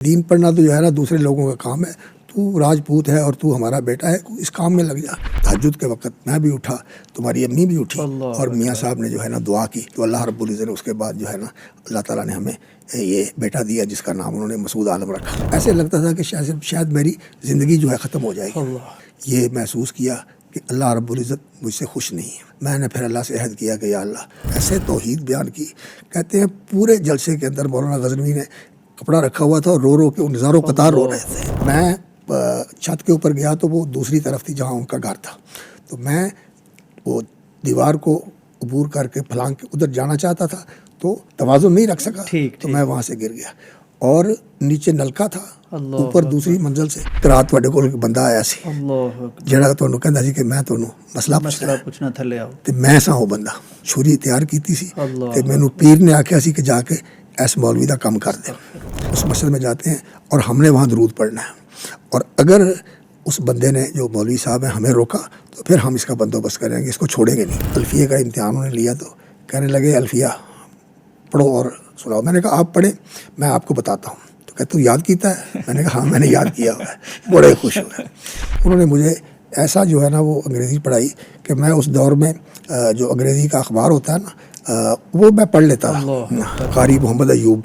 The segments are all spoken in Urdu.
دین پڑھنا تو جو ہے نا دوسرے لوگوں کا کام ہے. تو راجپوت ہے اور تو ہمارا بیٹا ہے, اس کام میں لگ جا. تہجد کے وقت میں بھی اٹھا, تمہاری امی بھی اٹھی, اور میاں صاحب نے جو ہے نا دعا کی, تو اللہ رب العزت نے اس کے بعد جو ہے نا اللہ تعالیٰ نے ہمیں یہ بیٹا دیا جس کا نام انہوں نے مسعود عالم رکھا. ایسے لگتا تھا کہ شاید میری زندگی جو ہے ختم ہو جائے گی. یہ محسوس کیا کہ اللہ رب العزت مجھ سے خوش نہیں ہے. میں نے پھر اللہ سے عہد کیا کہ یا اللہ, ایسے توحید بیان کی. کہتے ہیں پورے جلسے کے اندر مولانا غزنوی نے کپڑا رکھا ہوا تھا اور رو رو کے ان ہزاروں قطار رو رہے تھے. میں چھت کے اوپر گیا تو وہ دوسری طرف تھی جہاں ان کا گھر تھا, تو میں وہ دیوار کو عبور کر کے پھلانگ کے ادھر جانا چاہتا تھا, تو توازن نہیں رکھ سکا, تو میں وہاں سے گر گیا. اور نیچے نلکا تھا, اوپر دوسری منزل سے رات تواڈے کول بندہ آیا سی جڑا تانوں کہندا سی کہ میں تانوں مسئلہ پوچھنا تھلے آؤ, تے میں سا وہ بندہ چھری تیار کیتی سی تے مینوں پیر نے آکھیا سی کہ جا کے ایس مولوی دا کام کر دے. اس مسجد میں جاتے ہیں اور ہم نے وہاں درود پڑھنا ہے, اور اگر اس بندے نے جو مولوی صاحب ہیں ہمیں روکا تو پھر ہم اس کا بندوبست کریں گے, اس کو چھوڑیں گے نہیں. الفیہ کا امتحان انہوں نے لیا تو کہنے لگے الفیہ پڑھو اور سناؤ. میں نے کہا آپ پڑھیں, میں آپ کو بتاتا ہوں. تو کہتے تو یاد کیتا ہے؟ میں نے کہا ہاں میں نے یاد کیا ہوا ہے. بڑے خوش ہوئے. انہوں نے مجھے ایسا جو ہے نا وہ انگریزی پڑھائی کہ میں اس دور میں جو انگریزی کا اخبار ہوتا ہے نا وہ میں پڑھ لیتا رہا. قاری محمد ایوب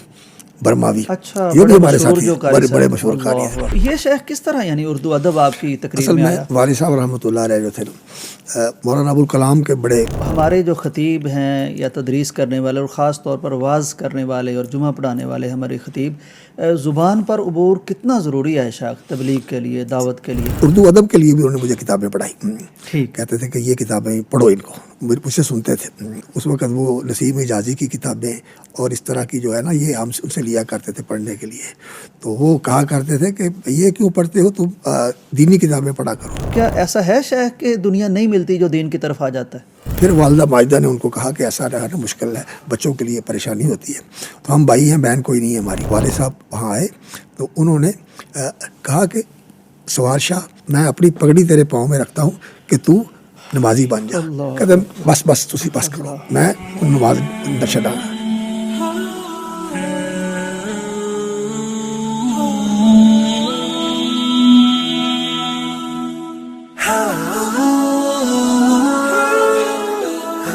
برماوی, یہ بھی ہمارے ساتھی بڑے مشہور قاری ہیں. یہ شیخ کس طرح یعنی اردو ادب آپ کی تقریر میں آیا؟ والد صاحب رحمۃ اللہ علیہ جو تھے مولانا ابوالکلام کے بڑے. ہمارے جو خطیب ہیں یا تدریس کرنے والے اور خاص طور پر واعظ کرنے والے اور جمعہ پڑھانے والے ہمارے خطیب, زبان پر عبور کتنا ضروری ہے شاخ تبلیغ کے لیے, دعوت کے لیے؟ اردو ادب کے لیے بھی انہوں نے مجھے کتابیں پڑھائی. کہتے تھے کہ یہ کتابیں پڑھو, ان کو مجھ سے سنتے تھے. اس وقت وہ نسیم حجازی کی کتابیں اور اس طرح کی جو ہے نا یہ ہم ان سے لیا کرتے تھے پڑھنے کے لیے. تو وہ کہا کرتے تھے کہ یہ کیوں پڑھتے ہو, تم دینی کتابیں پڑھا کرو. کیا ایسا ہے شیخ کہ دنیا نہیں ملتی جو دین کی طرف آ جاتا ہے؟ پھر والدہ ماجدہ نے ان کو کہا کہ ایسا رہنا مشکل ہے, بچوں کے لیے پریشانی ہوتی ہے. تو ہم بھائی ہیں, بہن کوئی نہیں ہے ہماری. والد صاحب وہاں آئے تو انہوں نے کہا کہ سوار شاہ میں اپنی پگڑی تیرے پاؤں میں رکھتا ہوں کہ تو نمازی بن جا. کہتے بس تسی بس کرو, میں نماز اندر چڑھا.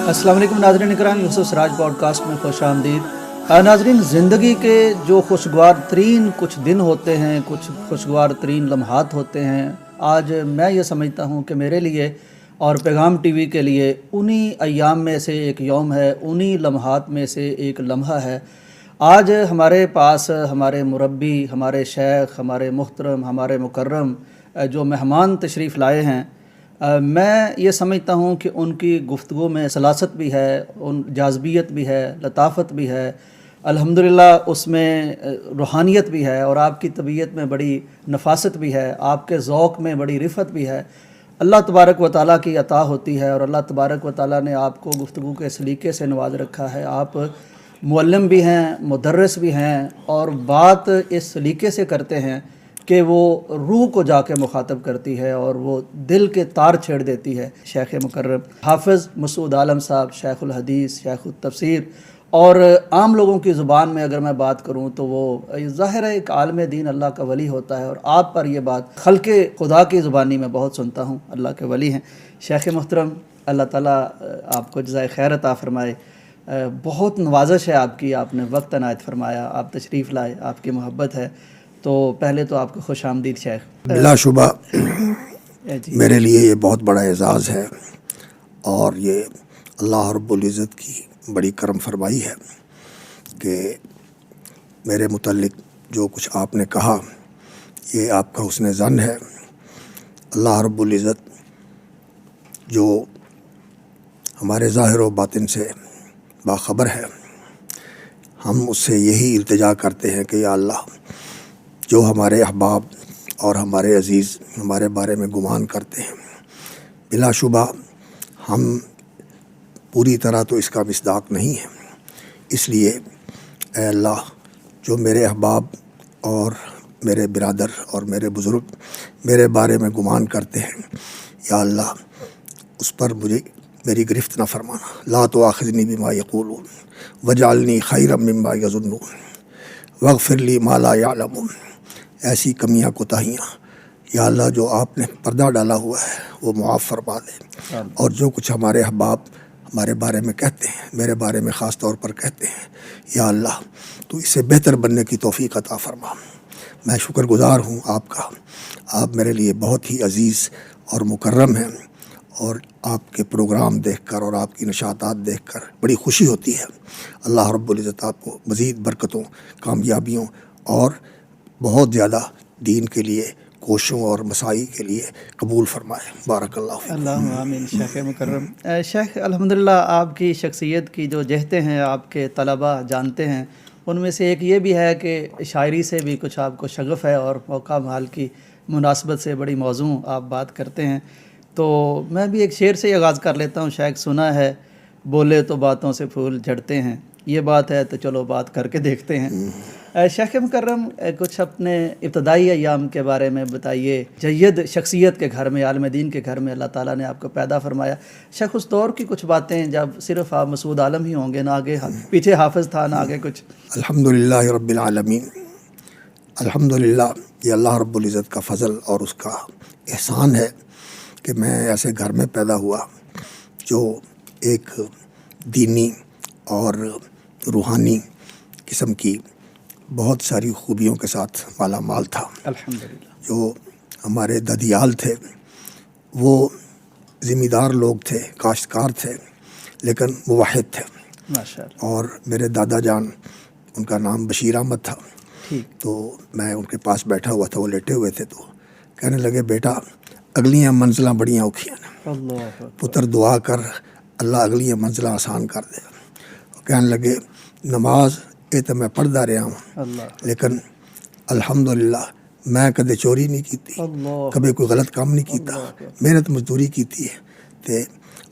السلام علیکم ناظرین کرام, یوسف سراج پوڈ کاسٹ میں خوش آمدید. ناظرین, زندگی کے جو خوشگوار ترین کچھ دن ہوتے ہیں, کچھ خوشگوار ترین لمحات ہوتے ہیں, آج میں یہ سمجھتا ہوں کہ میرے لیے اور پیغام ٹی وی کے لیے انہی ایام میں سے ایک یوم ہے, انہی لمحات میں سے ایک لمحہ ہے. آج ہمارے پاس ہمارے مربی, ہمارے شیخ, ہمارے محترم, ہمارے مکرم جو مہمان تشریف لائے ہیں, میں یہ سمجھتا ہوں کہ ان کی گفتگو میں سلاست بھی ہے, ان جاذبیت بھی ہے, لطافت بھی ہے, الحمدللہ اس میں روحانیت بھی ہے, اور آپ کی طبیعت میں بڑی نفاست بھی ہے, آپ کے ذوق میں بڑی رفت بھی ہے. اللہ تبارک و تعالیٰ کی عطا ہوتی ہے, اور اللہ تبارک و تعالیٰ نے آپ کو گفتگو کے سلیقے سے نواز رکھا ہے. آپ معلم بھی ہیں, مدرس بھی ہیں, اور بات اس سلیقے سے کرتے ہیں کہ وہ روح کو جا کے مخاطب کرتی ہے اور وہ دل کے تار چھیڑ دیتی ہے. شیخ مکرم حافظ مسعود عالم صاحب, شیخ الحدیث, شیخ التفسیر, اور عام لوگوں کی زبان میں اگر میں بات کروں تو وہ ظاہر ہے ایک عالم دین اللہ کا ولی ہوتا ہے, اور آپ پر یہ بات خلق خدا کی زبانی میں بہت سنتا ہوں, اللہ کے ولی ہیں. شیخ محترم, اللہ تعالیٰ آپ کو جزائے خیر عطا فرمائے. بہت نوازش ہے آپ کی, آپ نے وقت عنایت فرمایا, آپ تشریف لائے, آپ کی محبت ہے. تو پہلے تو آپ کو خوش آمدید شیخ. بلا شبہ میرے لیے یہ بہت بڑا اعزاز ہے, اور یہ اللہ رب العزت کی بڑی کرم فرمائی ہے کہ میرے متعلق جو کچھ آپ نے کہا یہ آپ کا حسن ظن ہے. اللہ رب العزت جو ہمارے ظاہر و باطن سے باخبر ہے, ہم اس سے یہی التجا کرتے ہیں کہ یا اللہ, جو ہمارے احباب اور ہمارے عزیز ہمارے بارے میں گمان کرتے ہیں, بلا شبہ ہم پوری طرح تو اس کا مصداق نہیں ہے. اس لیے اے اللہ, جو میرے احباب اور میرے برادر اور میرے بزرگ میرے بارے میں گمان کرتے ہیں, یا اللہ اس پر مجھے میری گرفت نہ فرمانا. لا تؤاخذنی بما یقولون وجعلنی خیرا مما یظنون واغفر لی ما لا یعلمون ایسی کمیاں کوتاہیاں یا اللہ جو آپ نے پردہ ڈالا ہوا ہے وہ معاف فرما دے، اور جو کچھ ہمارے احباب ہمارے بارے میں کہتے ہیں، میرے بارے میں خاص طور پر کہتے ہیں، یا اللہ تو اس سے بہتر بننے کی توفیق عطا فرما۔ میں شکر گزار ہوں آپ کا، آپ میرے لیے بہت ہی عزیز اور مکرم ہیں، اور آپ کے پروگرام دیکھ کر اور آپ کی نشاطات دیکھ کر بڑی خوشی ہوتی ہے۔ اللہ رب العزت آپ کو مزید برکتوں، کامیابیوں اور بہت زیادہ دین کے لیے کوششوں اور مساعی کے لیے قبول فرمائے۔ بارک اللہ فیکم۔ اللہ آمین شیخ مکرم۔ شیخ الحمدللہ آپ کی شخصیت کی جو جہتیں ہیں آپ کے طلباء جانتے ہیں، ان میں سے ایک یہ بھی ہے کہ شاعری سے بھی کچھ آپ کو شغف ہے، اور موقع محال کی مناسبت سے بڑی موزوں آپ بات کرتے ہیں۔ تو میں بھی ایک شعر سے ہی آغاز کر لیتا ہوں۔ شاید سنا ہے بولے تو باتوں سے پھول جھڑتے ہیں، یہ بات ہے تو چلو بات کر کے دیکھتے ہیں۔ شیخ مکرم کچھ اپنے ابتدائی ایام کے بارے میں بتائیے۔ جید شخصیت کے گھر میں، عالم دین کے گھر میں اللہ تعالیٰ نے آپ کو پیدا فرمایا۔ شیخ اس دور کی کچھ باتیں جب صرف آپ مسعود عالم ہی ہوں گے، نہ آگے پیچھے حافظ تھا، نہ آگے کچھ۔ الحمدللہ رب العالمین، الحمدللہ یہ اللہ رب العزت کا فضل اور اس کا احسان ہے کہ میں ایسے گھر میں پیدا ہوا جو ایک دینی اور روحانی قسم کی بہت ساری خوبیوں کے ساتھ مالا مال تھا۔ الحمدللہ۔ جو ہمارے ددیال تھے وہ ذمہ دار لوگ تھے، کاشتکار تھے، لیکن موحد تھے۔ ماشاءاللہ۔ اور میرے دادا جان، ان کا نام بشیر احمد تھا، ٹھیک۔ تو میں ان کے پاس بیٹھا ہوا تھا، وہ لیٹے ہوئے تھے، تو کہنے لگے بیٹا اگلیاں منزلاں بڑیاں اوکھیاں نے، اللہ پتر دعا کر اللہ اگلیاں منزلاں آسان کر دے۔ کہنے لگے نماز یہ تو میں پڑھتا رہا ہوں، اللہ لیکن الحمدللہ میں کدے چوری نہیں کیتی، اللہ کبھی کوئی غلط کام نہیں کیتا، محنت مزدوری کیتی ہے، تے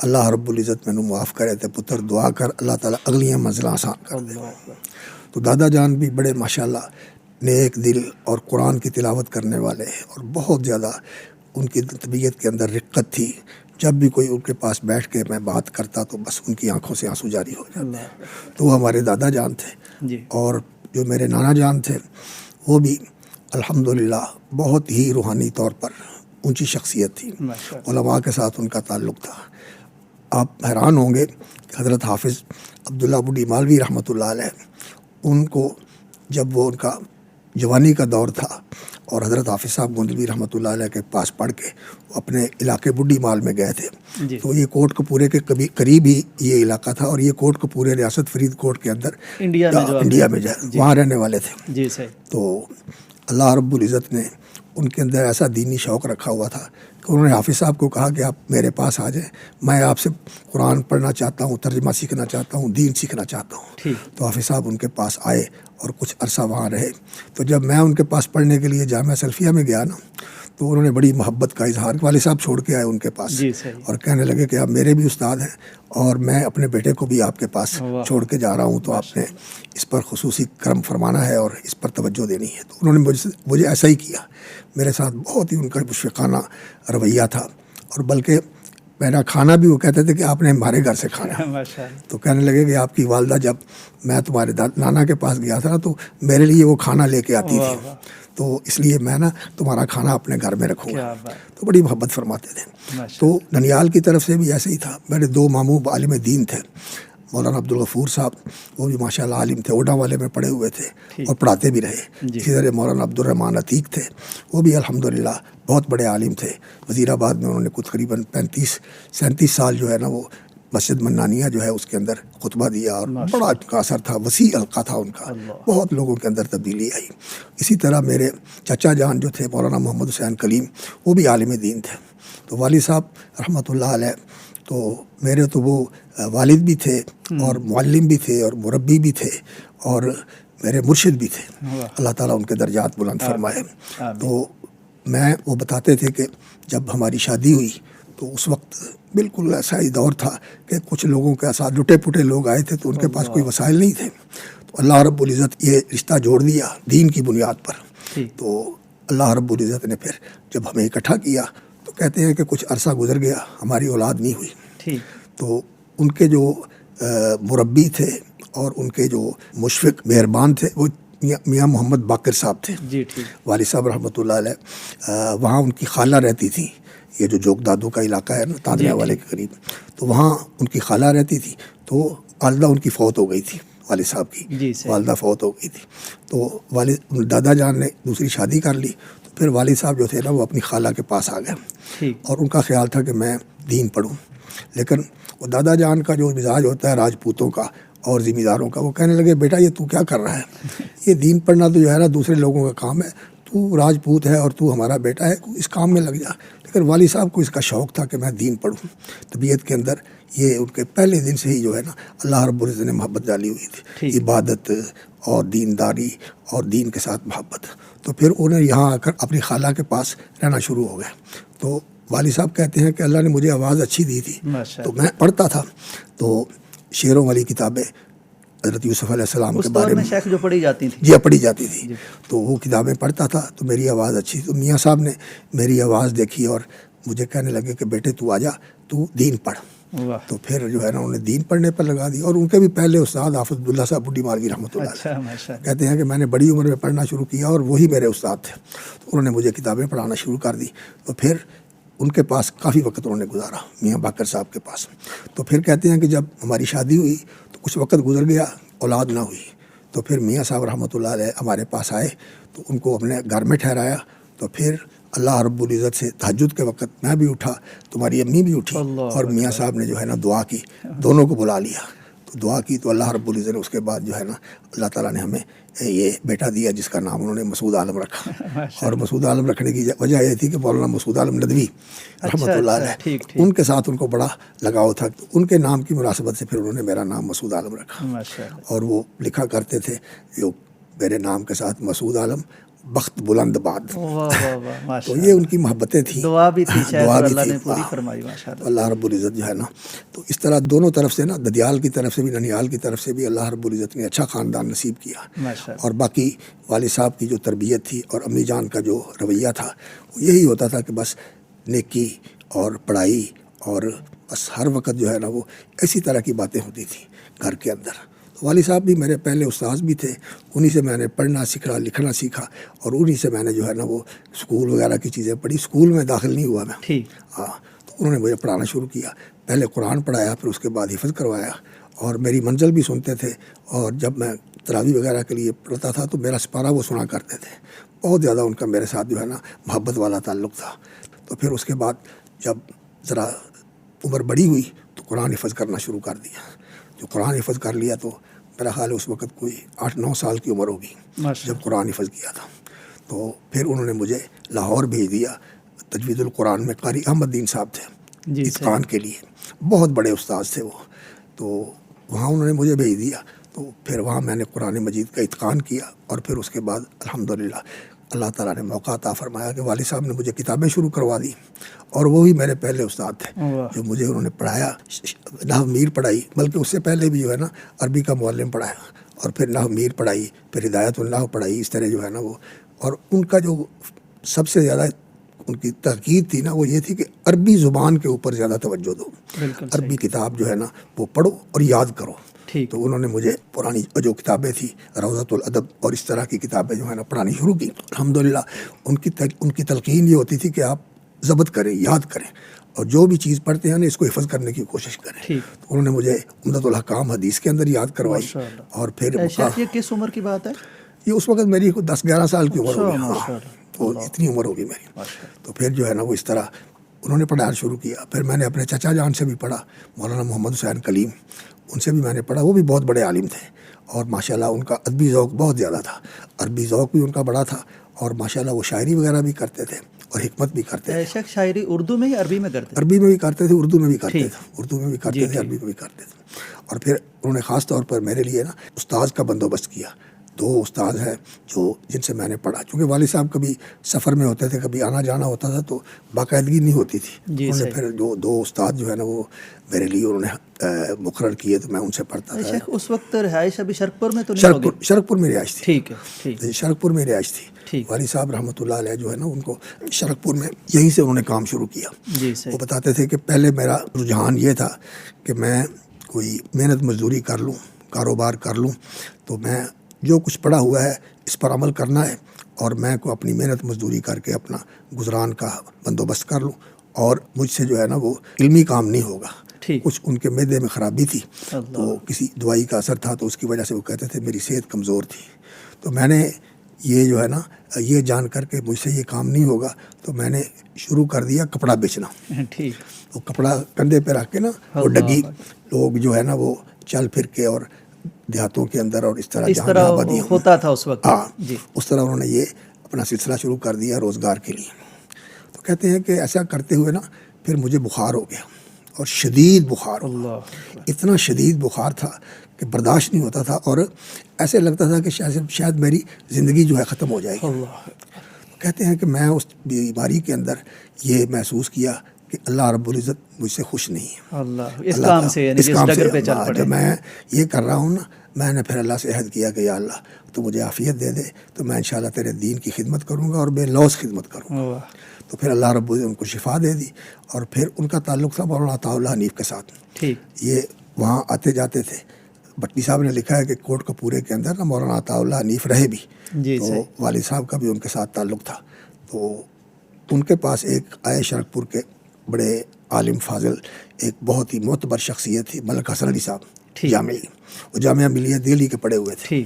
اللہ رب العزت مینوں معاف کرے تے پتر دعا کر اللہ تعالیٰ اگلیاں منزلاں آسان کر دے۔ تو دادا جان بھی بڑے ماشاءاللہ نیک دل اور قرآن کی تلاوت کرنے والے، اور بہت زیادہ ان کی طبیعت کے اندر رقت تھی۔ جب بھی کوئی ان کے پاس بیٹھ کے میں بات کرتا تو بس ان کی آنکھوں سے آنسو جاری ہو جاتے۔ تو وہ ہمارے دادا جان تھے۔ جی۔ اور جو میرے نانا جان تھے وہ بھی الحمدللہ بہت ہی روحانی طور پر اونچی شخصیت تھی، علماء کے ساتھ ان کا تعلق تھا۔ آپ حیران ہوں گے کہ حضرت حافظ عبداللہ بڈھی مالوی رحمۃ اللہ علیہ، ان کو جب وہ ان کا جوانی کا دور تھا اور حضرت حافظ صاحب گوندلوی رحمۃ اللہ علیہ کے پاس پڑھ کے وہ اپنے علاقے بڈھی مال میں گئے تھے، جی۔ تو یہ کوٹ کپورے کے قریب ہی یہ علاقہ تھا، اور یہ کوٹ کپورے ریاست فرید کوٹ کے اندر انڈیا میں جو وہاں رہنے والے تھے۔ جی صحیح۔ تو اللہ رب العزت نے ان کے اندر ایسا دینی شوق رکھا ہوا تھا کہ انہوں نے حافظ صاحب کو کہا کہ آپ میرے پاس آ جائیں، میں آپ سے قرآن پڑھنا چاہتا ہوں، ترجمہ سیکھنا چاہتا ہوں، دین سیکھنا چاہتا ہوں۔ تو حافظ صاحب ان کے پاس آئے اور کچھ عرصہ وہاں رہے۔ تو جب میں ان کے پاس پڑھنے کے لیے جامعہ سلفیہ میں گیا نا، تو انہوں نے بڑی محبت کا اظہار، والد صاحب چھوڑ کے آئے ان کے پاس، اور کہنے لگے کہ آپ میرے بھی استاد ہیں اور میں اپنے بیٹے کو بھی آپ کے پاس چھوڑ کے جا رہا ہوں، تو آپ نے اس پر خصوصی کرم فرمانا ہے اور اس پر توجہ دینی ہے۔ تو انہوں نے مجھے ایسا ہی کیا، میرے ساتھ بہت ہی ان کا مشفقانہ رویہ تھا، اور بلکہ میرا کھانا بھی وہ کہتے تھے کہ آپ نے ہمارے گھر سے کھانا ہے۔ تو کہنے لگے کہ آپ کی والدہ جب میں تمہارے نانا کے پاس گیا تھا نا، تو میرے لیے وہ کھانا لے کے آتی تھی، تو اس لیے میں نا تمہارا کھانا اپنے گھر میں رکھوں گا۔ تو بڑی محبت فرماتے تھے۔ تو ننیال کی طرف سے بھی ایسے ہی تھا۔ میرے دو ماموں عالم دین تھے، مولانا عبدالغفور صاحب، وہ بھی ماشاءاللہ عالم تھے، اوڈا والے میں پڑھے ہوئے تھے اور پڑھاتے بھی رہے۔ اسی طرح مولانا عبدالرحمٰن عتیق تھے، وہ بھی الحمدللہ بہت بڑے عالم تھے۔ وزیر آباد میں انہوں نے کچھ قریباً 37 سال جو ہے نا وہ مسجد منانیہ جو ہے اس کے اندر خطبہ دیا، اور بڑا ان کا اثر تھا، وسیع حلقہ تھا ان کا، بہت لوگوں کے اندر تبدیلی آئی۔ اسی طرح میرے چچا جان جو تھے مولانا محمد حسین کلیم، وہ بھی عالم دین تھے۔ تو والد صاحب رحمۃ اللہ علیہ، تو میرے تو وہ والد بھی تھے اور معلم بھی تھے اور مربی بھی تھے اور میرے مرشد بھی تھے، اللہ تعالیٰ ان کے درجات بلند فرمائے۔ تو میں وہ بتاتے تھے کہ جب ہماری شادی ہوئی تو اس وقت بالکل ایسا ہی دور تھا کہ کچھ لوگوں کے ساتھ لٹے پٹے لوگ آئے تھے، تو ان کے پاس کوئی وسائل نہیں تھے، تو اللہ رب العزت یہ رشتہ جوڑ دیا دین کی بنیاد پر۔ تو اللہ رب العزت نے پھر جب ہمیں اکٹھا کیا تو کہتے ہیں کہ کچھ عرصہ گزر گیا، ہماری اولاد نہیں ہوئی۔ تو ان کے جو مربی تھے اور ان کے جو مشفق مہربان تھے، وہ میاں محمد باقر صاحب تھے، جی ٹھیک. والد صاحب رحمۃ اللہ علیہ، وہاں ان کی خالہ رہتی تھی. یہ جو جوگ دادو کا علاقہ ہے نا تانیہ والے کے قریب، تو وہاں ان کی خالہ رہتی تھی. تو والدہ ان کی فوت ہو گئی تھی، والد صاحب کی جی صحیح. والدہ فوت ہو گئی تھی. تو دادا جان نے دوسری شادی کر لی. تو پھر والد صاحب جو تھے نا وہ اپنی خالہ کے پاس آ گئے، ٹھیک. اور ان کا خیال تھا کہ میں دین پڑھوں. لیکن وہ دادا جان کا جو مزاج ہوتا ہے راجپوتوں کا اور ذمہ داروں کا، وہ کہنے لگے بیٹا یہ تو کیا کر رہا ہے، یہ دین پڑھنا تو جو ہے نا دوسرے لوگوں کا کام ہے، تو راجپوت ہے اور تو ہمارا بیٹا ہے، اس کام میں لگ جا. لیکن والد صاحب کو اس کا شوق تھا کہ میں دین پڑھوں. طبیعت کے اندر یہ ان کے پہلے دن سے ہی جو ہے نا اللہ رب العزت نے محبت ڈالی ہوئی تھی، عبادت اور دینداری اور دین کے ساتھ محبت. تو پھر انہیں یہاں آ کر اپنی خالہ کے پاس رہنا شروع ہو گئے. تو والد صاحب کہتے ہیں کہ اللہ نے مجھے آواز اچھی دی تھی تو میں پڑھتا تھا. تو شعروں والی کتابیں حضرت یوسف علیہ السلام کے بارے میں شیخ جو پڑھی جاتی تھی، جی پڑھی جاتی تھی، تو وہ کتابیں پڑھتا تھا. تو میری آواز اچھی، تو میاں صاحب نے میری آواز دیکھی اور مجھے کہنے لگے کہ بیٹے تو آ جا، تو دین پڑھ. تو پھر جو ہے نا انہوں نے دین پڑھنے پر لگا دی. اور ان کے بھی پہلے استاد حافظ عبداللہ صاحب بڈھی مالوی رحمۃ اللہ علیہ کہتے ہیں کہ میں نے بڑی عمر میں پڑھنا شروع کیا اور وہی میرے استاد تھے. تو انہوں نے مجھے کتابیں پڑھانا شروع کر دی. تو پھر ان کے پاس کافی وقت انہوں نے گزارا، میاں باقر صاحب کے پاس. تو پھر کہتے ہیں کہ جب ہماری شادی ہوئی تو کچھ وقت گزر گیا، اولاد نہ ہوئی. تو پھر میاں صاحب رحمۃ اللہ علیہ ہمارے پاس آئے تو ان کو اپنے گھر میں ٹھہرایا. تو پھر اللہ رب العزت سے تہجد کے وقت میں بھی اٹھا، تمہاری امی بھی اٹھی، اور میاں صاحب نے جو ہے نا دعا کی، دونوں کو بلا لیا. تو دعا کی تو اللہ رب العزت نے اس کے بعد جو ہے نا اللہ تعالیٰ نے ہمیں یہ بیٹا دیا جس کا نام انہوں نے مسعود عالم رکھا. اور مسعود عالم رکھنے کی وجہ یہ تھی کہ مولانا مسعود عالم ندوی رحمۃ اللہ علیہ ان کے ساتھ ان کو بڑا لگاؤ تھا. تو ان کے نام کی مناسبت سے پھر انہوں نے میرا نام مسعود عالم رکھا. اور وہ لکھا کرتے تھے جو میرے نام کے ساتھ مسعود عالم بخت بلند باد. تو یہ ان کی محبتیں تھیں، دعا بھی تھی، اللہ نے پوری فرمائی ماشاءاللہ. اللہ رب العزت جو ہے نا تو اس طرح دونوں طرف سے نا، ددیال کی طرف سے بھی ننیال کی طرف سے بھی اللہ رب العزت نے اچھا خاندان نصیب کیا. اور باقی والد صاحب کی جو تربیت تھی اور امی جان کا جو رویہ تھا وہ یہی ہوتا تھا کہ بس نیکی اور پڑھائی، اور بس ہر وقت جو ہے نا وہ ایسی طرح کی باتیں ہوتی تھیں گھر کے اندر. والد صاحب بھی میرے پہلے استاذ بھی تھے، انہی سے میں نے پڑھنا سیکھا، لکھنا سیکھا، اور انہی سے میں نے جو ہے نا وہ اسکول وغیرہ کی چیزیں پڑھی. اسکول میں داخل نہیں ہوا میں، ہاں. تو انہوں نے مجھے پڑھانا شروع کیا، پہلے قرآن پڑھایا، پھر اس کے بعد حفظ کروایا، اور میری منزل بھی سنتے تھے. اور جب میں تراویح وغیرہ کے لیے پڑھتا تھا تو میرا سپارہ وہ سنا کرتے تھے. بہت زیادہ ان کا میرے ساتھ جو ہے نا محبت والا تعلق تھا. تو پھر اس کے بعد جب ذرا عمر بڑی ہوئی تو قرآن حفظ کرنا شروع کر دیا. جو قرآن حفظ کر لیا تو میرا خیال اس وقت کوئی 8-9 سال کی عمر ہوگی جب قرآن حفظ کیا تھا. تو پھر انہوں نے مجھے لاہور بھیج دیا. تجوید القرآن میں قاری احمد دین صاحب تھے اتقان کے لیے، بہت بڑے استاذ تھے وہ. تو وہاں انہوں نے مجھے بھیج دیا. تو پھر وہاں میں نے قرآن مجید کا اتقان کیا. اور پھر اس کے بعد الحمدللہ اللہ تعالیٰ نے موقع عطا فرمایا کہ والد صاحب نے مجھے کتابیں شروع کروا دی. اور وہی میرے پہلے استاد تھے جو مجھے انہوں نے پڑھایا. نحو میر پڑھائی، بلکہ اس سے پہلے بھی جو ہے نا عربی کا معلم پڑھایا، اور پھر نحو میر پڑھائی، پھر ہدایت النحو پڑھائی. اس طرح جو ہے نا وہ، اور ان کا جو سب سے زیادہ ان کی تاکید تھی نا وہ یہ تھی کہ عربی زبان کے اوپر زیادہ توجہ دو. عربی کتاب جو ہے نا وہ پڑھو اور یاد کرو. تو انہوں نے مجھے پرانی جو کتابیں تھیں روضۃ الادب اور اس طرح کی کتابیں جو ہے نا پڑھانی شروع کی. الحمدللہ ان کی تلقین یہ ہوتی تھی کہ آپ ضبط کریں، یاد کریں، اور جو بھی چیز پڑھتے ہیں نا اس کو حفظ کرنے کی کوشش کریں. تو انہوں نے مجھے عمدۃ الاحکام حدیث کے اندر یاد کروائی. اور پھر یہ کس عمر کی بات ہے؟ یہ اس وقت میری 10-11 سال کی عمر ہوگی. تو اتنی عمر ہوگی میری. تو پھر جو ہے نا وہ اس طرح انہوں نے پڑھانا شروع کیا. پھر میں نے اپنے چچا جان سے بھی پڑھا، مولانا محمد حسین کلیم، ان سے بھی میں نے پڑھا. وہ بھی بہت بڑے عالم تھے، اور ماشاءاللہ ان کا ادبی ذوق بہت زیادہ تھا. عربی ذوق بھی ان کا بڑا تھا، اور ماشاءاللہ وہ شاعری وغیرہ بھی کرتے تھے اور حکمت بھی کرتے تھے. شیخ شاعری اردو میں یا عربی میں کرتے تھے؟ عربی میں بھی کرتے تھے، اردو میں بھی کرتے تھے. اردو میں بھی کرتے تھے، عربی میں بھی کرتے تھے. اور پھر انہوں نے خاص طور پر میرے لیے نا استاذ کا بندوبست کیا. 2 استاد ہیں جن سے میں نے پڑھا. چونکہ والد صاحب کبھی سفر میں ہوتے تھے، کبھی آنا جانا ہوتا تھا، تو باقاعدگی نہیں ہوتی تھی. انہوں نے پھر جو 2 استاد جو ہے نا وہ میرے لیے انہوں نے مقرر کیے، تو میں ان سے پڑھتا تھا. شیخ اس وقت رہائش ابھی شرقپور میں تو نہیں ہوگی؟ شرقپور میں رہائش تھی. ٹھیک ہے. شرقپور میں رہائش تھی. والد صاحب رحمۃ اللہ علیہ جو ہے نا ان کو شرقپور میں یہیں سے انہوں نے کام شروع کیا. وہ بتاتے تھے کہ پہلے میرا رجحان یہ تھا کہ میں کوئی محنت مزدوری کر لوں، کاروبار کر لوں. تو میں جو کچھ پڑا ہوا ہے اس پر عمل کرنا ہے، اور میں کو اپنی محنت مزدوری کر کے اپنا گزران کا بندوبست کر لوں، اور مجھ سے جو ہے نا وہ علمی کام نہیں ہوگا۔ ٹھیک۔ کچھ ان کے معدے میں خرابی تھی، اللہ۔ تو کسی دوائی کا اثر تھا، تو اس کی وجہ سے وہ کہتے تھے میری صحت کمزور تھی۔ تو میں نے یہ جو ہے نا یہ جان کر کے مجھ سے یہ کام نہیں ہوگا، تو میں نے شروع کر دیا کپڑا بیچنا۔ ٹھیک۔ وہ کپڑا کندھے پہ رکھ کے نا وہ ڈگی لوگ جو ہے نا وہ چل پھر کے، اور دیہاتوں کے اندر اور اس طرح جہاں آبادی ہوتا تھا اس وقت۔ ہاں جی۔ اس طرح انہوں نے یہ اپنا سلسلہ شروع کر دیا روزگار کے لیے۔ تو کہتے ہیں کہ ایسا کرتے ہوئے نا پھر مجھے بخار ہو گیا، اور شدید بخار ہوا۔ اللہ، اتنا شدید بخار تھا کہ برداشت نہیں ہوتا تھا، اور ایسے لگتا تھا کہ شاید میری زندگی جو ہے ختم ہو جائے گی۔ اللہ۔ کہتے ہیں کہ میں اس بیماری کے اندر یہ محسوس کیا کہ اللہ رب العزت مجھ سے خوش نہیں ہے۔ اللہ، اس کام سے یعنی جس ڈگر پہ چل پڑے۔ جب میں یہ کر رہا ہوں نا، میں نے پھر اللہ سے عہد کیا کہ یا اللہ تو مجھے عافیت دے دے، تو میں انشاءاللہ تیرے دین کی خدمت کروں گا اور بے لوث خدمت کروں گا۔ تو پھر اللہ رب العزت ان کو شفا دے دی، اور پھر ان کا تعلق تھا مولانا عطا اللہ حنیف کے ساتھ۔ ٹھیک۔ یہ وہاں آتے جاتے تھے۔ بٹی صاحب نے لکھا ہے کہ کوٹ کپورے کے اندر نا مولانا عطا اللہ حنیف رہے بھی، تو والد صاحب کا بھی ان کے ساتھ تعلق تھا۔ تو ان کے پاس ایک آئے شرک پور کے بڑے عالم فاضل، ایک بہت ہی معتبر شخصیت تھی، ملک حسن علی صاحب جامعی، وہ جامعہ ملیہ دہلی کے پڑھے ہوئے تھے،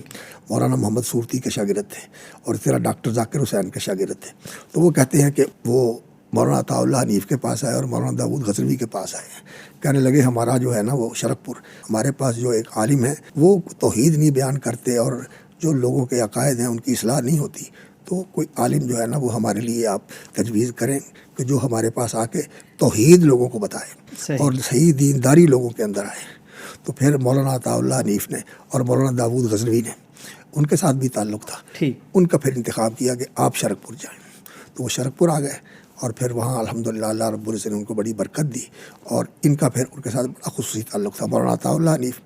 مولانا محمد صورتی کے شاگرد تھے، اور اس طرح ڈاکٹر ذاکر حسین کے شاگرد تھے۔ تو وہ کہتے ہیں کہ وہ مولانا عطا اللہ حنیف کے پاس آئے اور مولانا داود غزنوی کے پاس آئے، کہنے لگے ہمارا جو ہے نا وہ شرک پور، ہمارے پاس جو ایک عالم ہے وہ توحید نہیں بیان کرتے، اور جو لوگوں کے عقائد ہیں ان کی اصلاح نہیں ہوتی، تو کوئی عالم جو ہے نا وہ ہمارے لیے آپ تجویز کریں کہ جو ہمارے پاس آ کے توحید لوگوں کو بتائے اور صحیح دینداری لوگوں کے اندر آئے۔ تو پھر مولانا عطا اللہ حنیف نے اور مولانا داود غزنوی نے، ان کے ساتھ بھی تعلق تھا، ان کا پھر انتخاب کیا کہ آپ شرک پور جائیں۔ تو وہ شرک پور آ گئے، اور پھر وہاں الحمدللہ اللہ رب العزت نے ان کو بڑی برکت دی، اور ان کا پھر ان کے ساتھ بڑا خصوصی تعلق تھا۔ مولانا عطا اللہ حنیف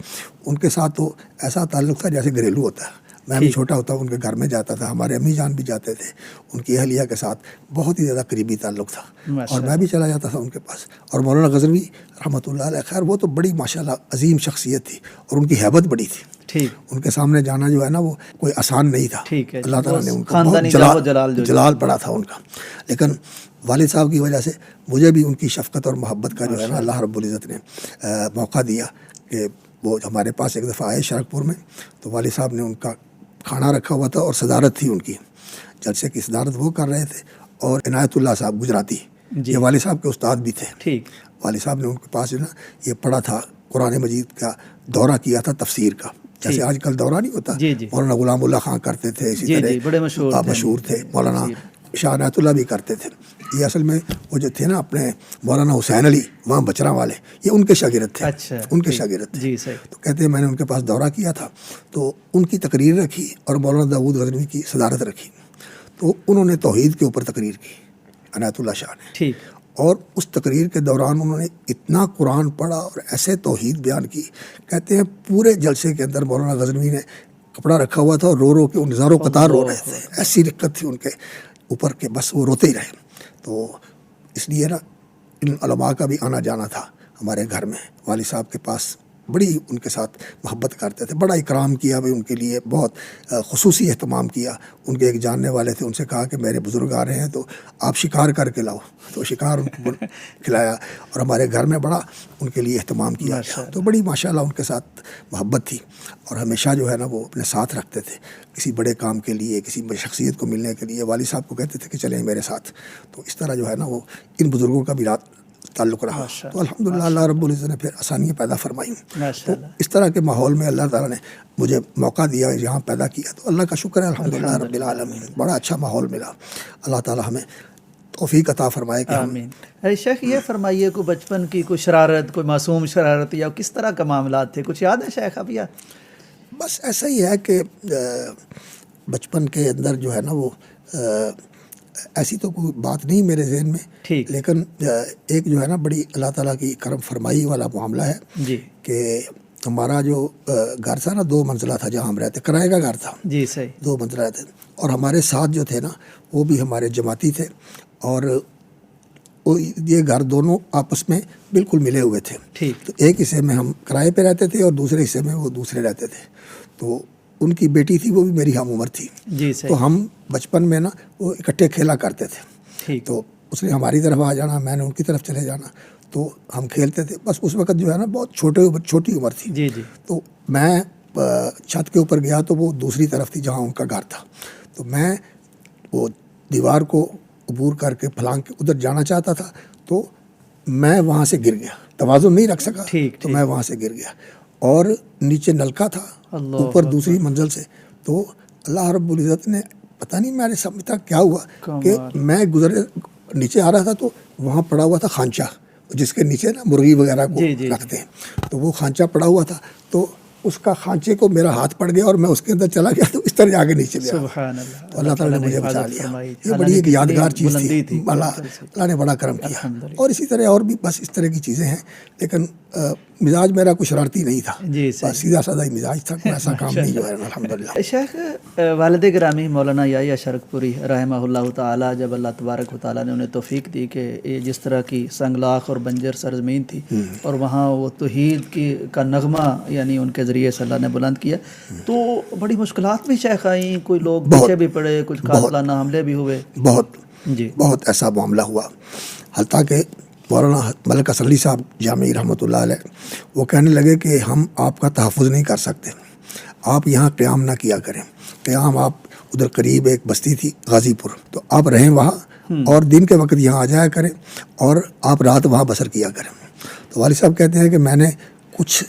ان کے ساتھ تو ایسا تعلق تھا جیسے گھریلو ہوتا ہے۔ میں بھی چھوٹا ہوتا ان کے گھر میں جاتا تھا، ہمارے امی جان بھی جاتے تھے، ان کی اہلیہ کے ساتھ بہت ہی زیادہ قریبی تعلق تھا، اور میں بھی چلا جاتا تھا ان کے پاس۔ اور مولانا غزنوی رحمۃ اللہ علیہ، خیر وہ تو بڑی ماشاءاللہ عظیم شخصیت تھی، اور ان کی ہیبت بڑی تھی۔ ان کے سامنے جانا جو ہے نا وہ کوئی آسان نہیں تھا، اللہ تعالیٰ نے ان کو بہت جلال پڑا تھا ان کا۔ لیکن والد صاحب کی وجہ سے مجھے بھی ان کی شفقت اور محبت کا جو ہے نا اللہ رب العزت نے موقع دیا کہ وہ ہمارے پاس ایک دفعہ آئے شرک پور میں، تو والد صاحب نے ان کا کھانا رکھا ہوا تھا، اور صدارت تھی ان کی، جلسے کی صدارت وہ کر رہے تھے، اور عنایت اللہ صاحب گجراتی، یہ والد صاحب کے استاد بھی تھے۔ والد صاحب نے ان کے پاس جو نا یہ پڑھا تھا، قرآن مجید کا دورہ کیا تھا، تفسیر کا، جیسے آج کل دورہ نہیں ہوتا، مولانا غلام اللہ خان کرتے تھے، اسی طرح مشہور تھے مولانا شاہ عنایت اللہ بھی کرتے تھے۔ یہ اصل میں وہ جو تھے نا اپنے مولانا حسین علی وہاں بچراں والے، یہ ان کے شاگرد تھے، ان کے شاگرد تھے۔ تو کہتے ہیں میں نے ان کے پاس دورہ کیا تھا، تو ان کی تقریر رکھی اور مولانا داود غزنوی کی صدارت رکھی، تو انہوں نے توحید کے اوپر تقریر کی عنایت اللہ شاہ نے، اور اس تقریر کے دوران انہوں نے اتنا قرآن پڑھا اور ایسے توحید بیان کی، کہتے ہیں پورے جلسے کے اندر مولانا غزنوی نے کپڑا رکھا ہوا تھا اور رو رو کے ان ہزاروں قطار رو رہے تھے، ایسی رقت تھی ان کے اوپر کہ بس وہ روتے ہی رہے۔ تو اس لیے نا ان علماء کا بھی آنا جانا تھا ہمارے گھر میں، والد صاحب کے پاس بڑی ان کے ساتھ محبت کرتے تھے، بڑا اکرام کیا بھی ان کے لیے، بہت خصوصی اہتمام کیا۔ ان کے ایک جاننے والے تھے، ان سے کہا کہ میرے بزرگ آ رہے ہیں تو آپ شکار کر کے لاؤ، تو شکار ان کو کھلایا، اور ہمارے گھر میں بڑا ان کے لیے اہتمام کیا گیا۔ تو بڑی ماشاءاللہ ان کے ساتھ محبت تھی، اور ہمیشہ جو ہے نا وہ اپنے ساتھ رکھتے تھے، کسی بڑے کام کے لیے، کسی شخصیت کو ملنے کے لیے والد صاحب کو کہتے تھے کہ چلیں میرے ساتھ۔ تو اس طرح جو ہے نا وہ ان بزرگوں کا بھی تعلق رہا، تو الحمدللہ اللہ رب العزت نے پھر آسانیاں پیدا فرمائی۔ تو اس طرح کے ماحول میں اللہ تعالیٰ نے مجھے موقع دیا، یہاں پیدا کیا، تو اللہ کا شکر ہے الحمدللہ رب العالمین، بڑا اچھا ماحول ملا۔ اللہ تعالیٰ ہمیں توفیق عطا فرمائے کہ آمین۔ شیخ یہ فرمائیے کوئی بچپن کی کوئی شرارت، کوئی معصوم شرارت، یا کس طرح کا معاملات تھے، کچھ یاد ہے شیخ اب؟ یا بس ایسا ہی ہے کہ بچپن کے اندر جو ہے نا وہ ایسی تو کوئی بات نہیں میرے ذہن میں، لیکن ایک جو ہے نا بڑی اللہ تعالیٰ کی کرم فرمائی والا معاملہ ہے کہ ہمارا جو گھر تھا نا 2 منزلہ تھا، جہاں ہم رہتے، کرائے کا گھر تھا، 2 منزلہ رہتے، اور ہمارے ساتھ جو تھے نا وہ بھی ہمارے جماعتی تھے، اور یہ گھر دونوں آپس میں بالکل ملے ہوئے تھے۔ تو ایک حصے میں ہم کرائے پہ رہتے تھے اور دوسرے حصے میں وہ دوسرے رہتے تھے۔ تو ان کی بیٹی تھی وہ بھی میری ہم عمر تھی. جی صحیح. تو ہم بچپن میں نا وہ اکٹھے کھیلا کرتے تھے. ٹھیک. تو اس نے ہماری طرف آ جانا, میں نے ان کی طرف چلے جانا, تو ہم کھیلتے تھے. بس اس وقت جو ہے نا بہت چھوٹی عمر تھی. جی جی. تو میں چھت کے اوپر گیا تو وہ دوسری طرف تھی جہاں ان کا گھر تھا. تو میں وہ دیوار کو عبور کر کے پھلانگ کے ادھر جانا چاہتا تھا, تو میں وہاں سے گر گیا, توازن نہیں رکھ سکا. تو میں وہاں سے گر گیا, اور نیچے نلکا تھا اوپر دوسری منزل سے. تو اللہ رب العزت نے پتہ نہیں میرے سمجھ تک کیا ہوا کہ میں نیچے آ رہا تھا, تو وہاں پڑا ہوا تھا خانچہ, جس کے نیچے نا مرغی وغیرہ کو رکھتے ہیں. تو وہ خانچہ پڑا ہوا تھا, تو اس کا خانچے کو میرا ہاتھ پڑ گیا اور میں اس کے اندر چلا گیا, تو اس طرح آگے نیچے گیا. سبحان اللہ. تو اللہ تعالیٰ نے مجھے بچا لیا. یہ بڑی ایک یادگار چیز تھی. اللہ نے بڑا کرم کیا. اور اسی طرح اور بھی بس اس طرح کی چیزیں ہیں, لیکن مزاج میرا کچھ شرارتی نہیں تھا. بس سیدھا سادہ ہی مزاج تھا, کوئی ایسا کام نہیں جو ہے الحمدللہ. شیخ والد گرامی مولانا یحییٰ شرک پوری رحمہ اللہ تعالیٰ, جب اللہ تبارک و تعالیٰ نے انہیں توفیق دی کہ یہ جس طرح کی سنگلاخ اور بنجر سرزمین تھی, اور وہاں وہ توحید کا نغمہ یعنی ان کے ذریعے سے اللہ نے بلند کیا, تو بڑی مشکلات بھی شیخ آئیں, کوئی لوگ پیچھے بھی پڑے, کچھ قاتلانہ حملے بھی ہوئے. بہت ایسا معاملہ ہوا. حتیٰ کہ مولانا ملک اصغر علی صاحب جامعی رحمۃ اللہ علیہ وہ کہنے لگے کہ ہم آپ کا تحفظ نہیں کر سکتے, آپ یہاں قیام نہ کیا کریں. قیام آپ ادھر قریب ایک بستی تھی غازی پور, تو آپ رہیں وہاں, اور دن کے وقت یہاں آ جایا کریں, اور آپ رات وہاں بسر کیا کریں. تو والد صاحب کہتے ہیں کہ میں نے کچھ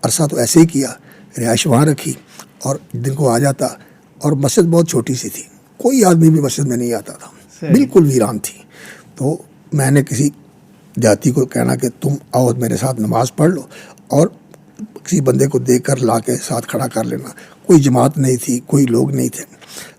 عرصہ تو ایسے ہی کیا, رہائش وہاں رکھی, اور دن کو آ جاتا. اور مسجد بہت چھوٹی سی تھی, کوئی آدمی بھی مسجد میں نہیں آتا تھا, بالکل ویران تھی. تو میں نے کسی دیہاتی کو کہنا کہ تم آؤ میرے ساتھ نماز پڑھ لو, اور کسی بندے کو دیکھ کر لا کے ساتھ کھڑا کر لینا. کوئی جماعت نہیں تھی, کوئی لوگ نہیں تھے.